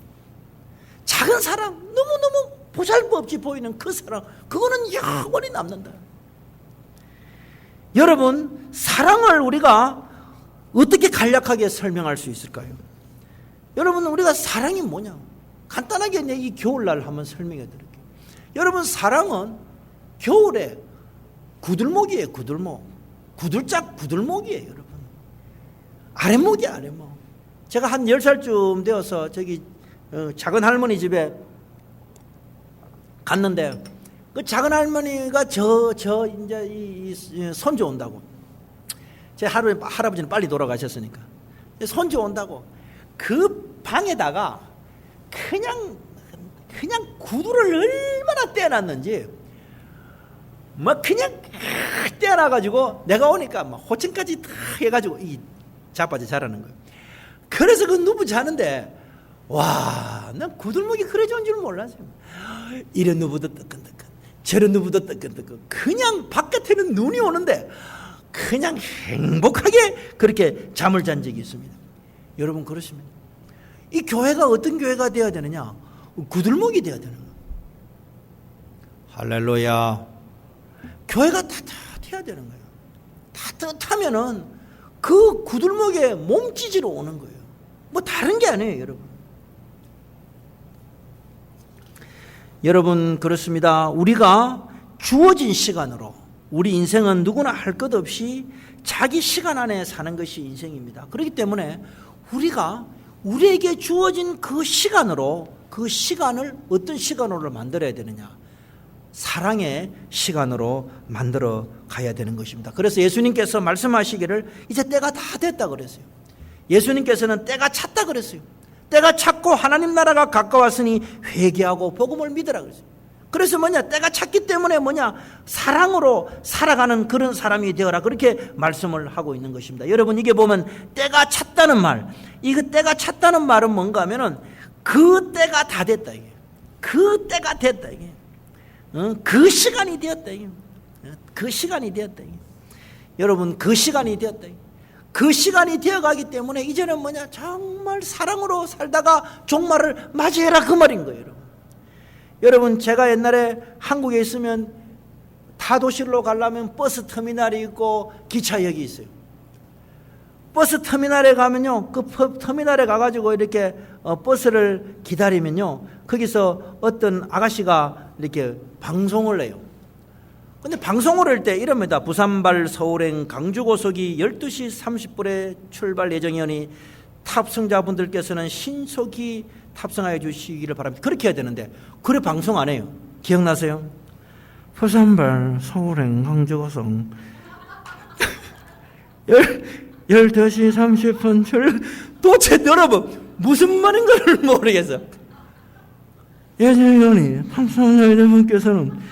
작은 사랑, 너무너무 보잘것없이 보이는 그 사랑, 그거는 영원히 남는다. 여러분, 사랑을 우리가 어떻게 간략하게 설명할 수 있을까요? 여러분, 우리가 사랑이 뭐냐, 간단하게 이 겨울날 한번 설명해 드릴게요. 여러분, 사랑은 겨울에 구들목이에요. 구들목, 구들짝 구들목이에요. 여러분, 아랫목이에요. 아랫목. 제가 한 10살쯤 되어서 저기 작은 할머니 집에 갔는데, 그 작은 할머니가 이제 이 손주 온다고. 제 할아버지는 빨리 돌아가셨으니까. 손주 온다고. 그 방에다가 그냥 구두를 얼마나 떼어놨는지, 막 그냥 떼어놔가지고 내가 오니까 막 호칭까지 다 해가지고 이 자빠져 자라는 거예요. 그래서 그 누부 자는데, 와, 난 구들목이 그래 좋은 줄 몰랐어요. 이런 누부도 뜨끈뜨끈, 저런 누부도 뜨끈뜨끈. 그냥 바깥에는 눈이 오는데 그냥 행복하게 그렇게 잠을 잔 적이 있습니다. 여러분, 그렇습니다. 이 교회가 어떤 교회가 되어야 되느냐? 구들목이 되어야 되는 거예요. 할렐루야. 교회가 따뜻해야 되는 거예요. 따뜻하면은 그 구들목에 몸짓으로 오는 거예요. 뭐 다른 게 아니에요, 여러분. 여러분, 그렇습니다. 우리가 주어진 시간으로, 우리 인생은 누구나 할 것 없이 자기 시간 안에 사는 것이 인생입니다. 그렇기 때문에 우리가 우리에게 주어진 그 시간으로, 그 시간을 어떤 시간으로 만들어야 되느냐? 사랑의 시간으로 만들어 가야 되는 것입니다. 그래서 예수님께서 말씀하시기를 이제 때가 다 됐다 그랬어요. 예수님께서는 때가 찼다 그랬어요. 때가 찼고 하나님 나라가 가까웠으니 회개하고 복음을 믿으라 그랬어요. 그래서 뭐냐, 때가 찼기 때문에 뭐냐, 사랑으로 살아가는 그런 사람이 되어라, 그렇게 말씀을 하고 있는 것입니다. 여러분, 이게 보면 때가 찼다는 말, 이거 때가 찼다는 말은 뭔가 하면은 그 때가 다 됐다, 이게. 그 때가 됐다, 이게. 그 시간이 되었다, 이게. 그 시간이 되었다, 이게. 여러분, 그 시간이 되었다, 이게. 그 시간이 되어가기 때문에 이제는 뭐냐, 정말 사랑으로 살다가 종말을 맞이해라, 그 말인 거예요. 여러분, 여러분, 제가 옛날에 한국에 있으면 타도시로 가려면 버스 터미널이 있고 기차역이 있어요. 버스 터미널에 가면요, 그 터미널에 가가지고 이렇게 버스를 기다리면요, 거기서 어떤 아가씨가 이렇게 방송을 해요. 근데 방송을 할 때 이럽니다. 부산발 서울행 강주고속이 12시 30분에 출발 예정이오니 탑승자분들께서는 신속히 탑승하여 주시기를 바랍니다. 그렇게 해야 되는데 그래 방송 안 해요. 기억나세요? 부산발 서울행 강주고속 12시 30분 출. 도대체 여러분 무슨 말인가를 모르겠어요. 예정이오니 탑승자 여러분께서는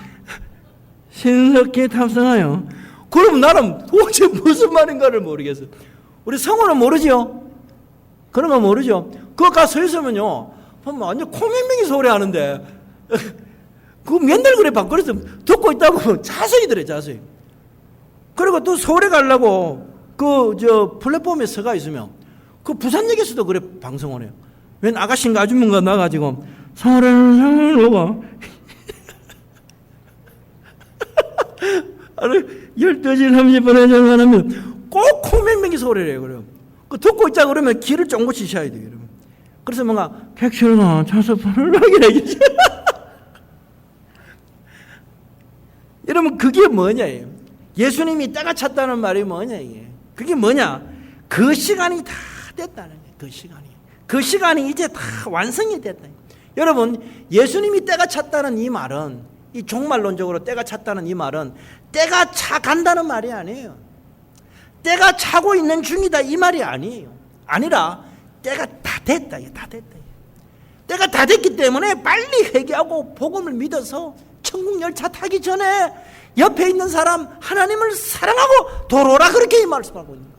신속히 탑승하여. 그럼 나는 도대체 무슨 말인가를 모르겠어요. 우리 성우는 모르죠? 그런 거 모르죠? 그거 가서 서 있으면요, 보면 완전 코맹맹이 소리 하는데, 그거 맨날 그래, 밖에서 듣고 있다고 자세히 들어요, 자세히. 그리고 또 서울에 가려고, 플랫폼에 서가 있으면, 그 부산역에서도 그래, 방송을 해요. 웬 아가씨인가 아줌마가 나가지고, 서울을 보고, 12시 30분에 전화하면 꼭 코맹맹이 소리를 해요. 그래요. 그 듣고 있자 그러면 귀를 쫑긋 치셔야 돼요. 여러분. 그래서 뭔가 객실과 좌석판을 확인해 주세요. 여러분, 그게 뭐냐예요. 예수님이 때가 찼다는 말이 뭐냐, 이게. 그게 뭐냐? 그 시간이 다 됐다는 거예요. 그 시간이. 그 시간이 이제 다 완성이 됐다. 여러분, 예수님이 때가 찼다는 이 말은, 이 종말론적으로 때가 찼다는 이 말은 때가 차 간다는 말이 아니에요. 때가 차고 있는 중이다, 이 말이 아니에요. 아니라 때가 다 됐다. 다 됐다. 때가 다 됐기 때문에 빨리 회개하고 복음을 믿어서 천국 열차 타기 전에 옆에 있는 사람 하나님을 사랑하고 돌아오라, 그렇게 이 말씀하고 있는 거예요.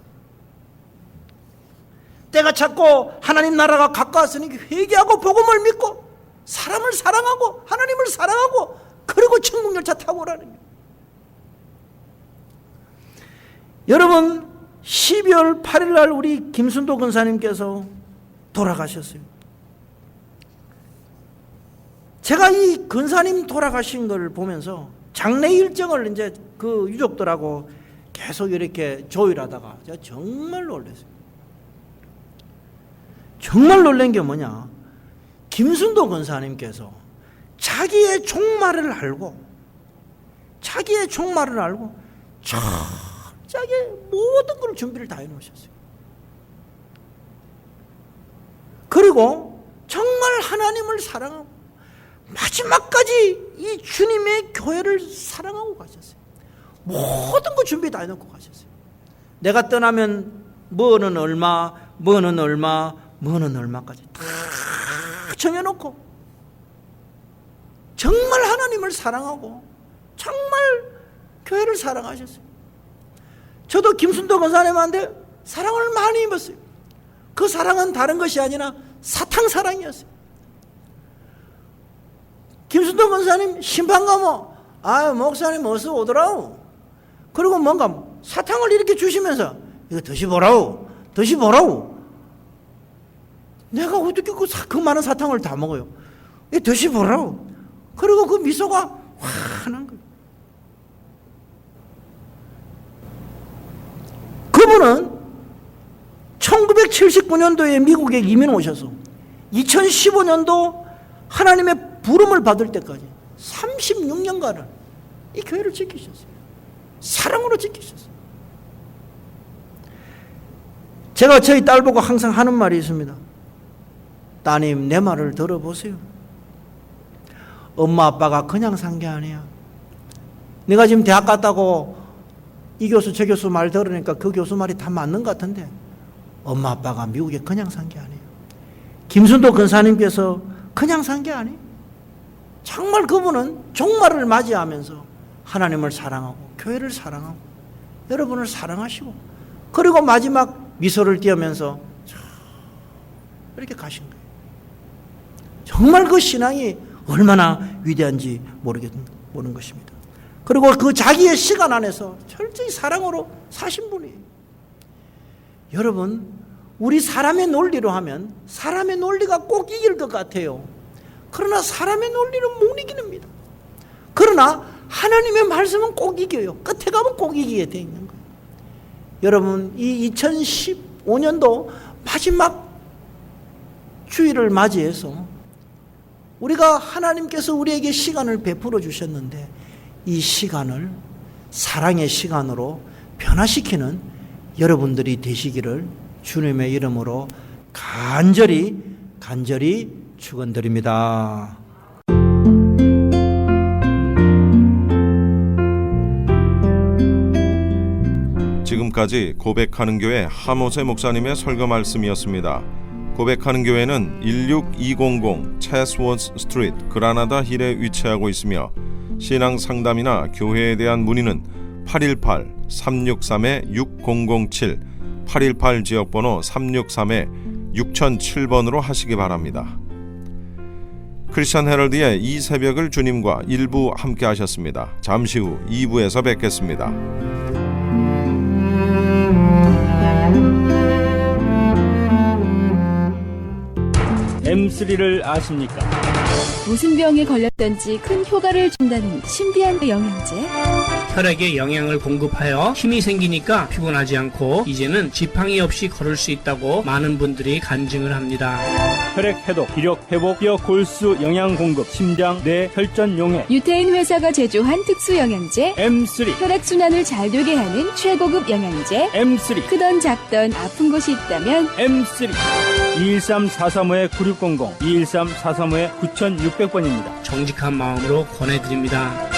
때가 찼고 하나님 나라가 가까웠으니 회개하고 복음을 믿고 사람을 사랑하고 하나님을 사랑하고 그리고 천국 열차 타고 오라는 거예요. 여러분 12월 8일 날 우리 김순도 권사님께서 돌아가셨어요. 제가 이 권사님 돌아가신 걸 보면서 장례 일정을 이제 그 유족들하고 계속 이렇게 조율하다가 제가 정말 놀랐어요. 정말 놀란 게 뭐냐? 김순도 권사님께서 자기의 종말을 알고 철저하게 모든 걸 준비를 다 해놓으셨어요. 그리고 정말 하나님을 사랑하고 마지막까지 이 주님의 교회를 사랑하고 가셨어요. 모든 거 준비 다 해놓고 가셨어요. 내가 떠나면 뭐는 얼마까지 다 정해놓고 정말 하나님을 사랑하고 정말 교회를 사랑하셨어요. 저도 김순도 권사님한테 사랑을 많이 입었어요. 그 사랑은 다른 것이 아니라 사탕 사랑이었어요. 김순도 권사님 심판 가면 목사님 어서 오더라오. 그리고 뭔가 사탕을 이렇게 주시면서 이거 드시보라오. 내가 어떻게 그 많은 사탕을 다 먹어요. 이거 드시보라오. 그리고 그 미소가 환한 거예요. 그분은 1979년도에 미국에 이민 오셔서 2015년도 하나님의 부름을 받을 때까지 36년간을 이 교회를 지키셨어요. 사랑으로 지키셨어요. 제가 저희 딸 보고 항상 하는 말이 있습니다. 따님, 내 말을 들어보세요. 엄마 아빠가 그냥 산 게 아니야. 내가 지금 대학 갔다고 이 교수 저 교수 말 들으니까 그 교수 말이 다 맞는 것 같은데 엄마 아빠가 미국에 그냥 산 게 아니에요. 김순도 권사님께서 그냥 산 게 아니에요. 정말 그분은 종말을 맞이하면서 하나님을 사랑하고 교회를 사랑하고 여러분을 사랑하시고 그리고 마지막 미소를 띄우면서 이렇게 가신 거예요. 정말 그 신앙이 얼마나 위대한지 모르는 것입니다. 그리고 그 자기의 시간 안에서 철저히 사랑으로 사신 분이에요. 여러분, 우리 사람의 논리로 하면 사람의 논리가 꼭 이길 것 같아요. 그러나 사람의 논리는 못 이깁니다. 그러나 하나님의 말씀은 꼭 이겨요. 끝에 가면 꼭 이기게 돼 있는 거예요. 여러분, 이 2015년도 마지막 주일을 맞이해서 우리가 하나님께서 우리에게 시간을 베풀어 주셨는데 이 시간을 사랑의 시간으로 변화시키는 여러분들이 되시기를 주님의 이름으로 간절히 축원드립니다. 지금까지 고백하는 교회 하모세 목사님의 설교 말씀이었습니다. 고백하는 교회는 16200 체스워스 스트리트 그라나다 힐에 위치하고 있으며 신앙 상담이나 교회에 대한 문의는 818-363-6007 818 지역번호 363-6007번으로 하시기 바랍니다. 크리스천 헤럴드의 이 새벽을 주님과 1부 함께 하셨습니다. 잠시 후 2부에서 뵙겠습니다. M3를 아십니까? 무슨 병에 걸렸던지 큰 효과를 준다는 신비한 영양제. 혈액에 영양을 공급하여 힘이 생기니까 피곤하지 않고 이제는 지팡이 없이 걸을 수 있다고 많은 분들이 간증을 합니다. 혈액 해독, 기력 회복, 뼈 골수 영양 공급, 심장, 뇌, 혈전 용해. 유태인 회사가 제조한 특수 영양제. M3. 혈액 순환을 잘 되게 하는 최고급 영양제. M3. 크던 작던 아픈 곳이 있다면 M3. 213-435-9600, 213-435-9600번입니다. 정직한 마음으로 권해드립니다.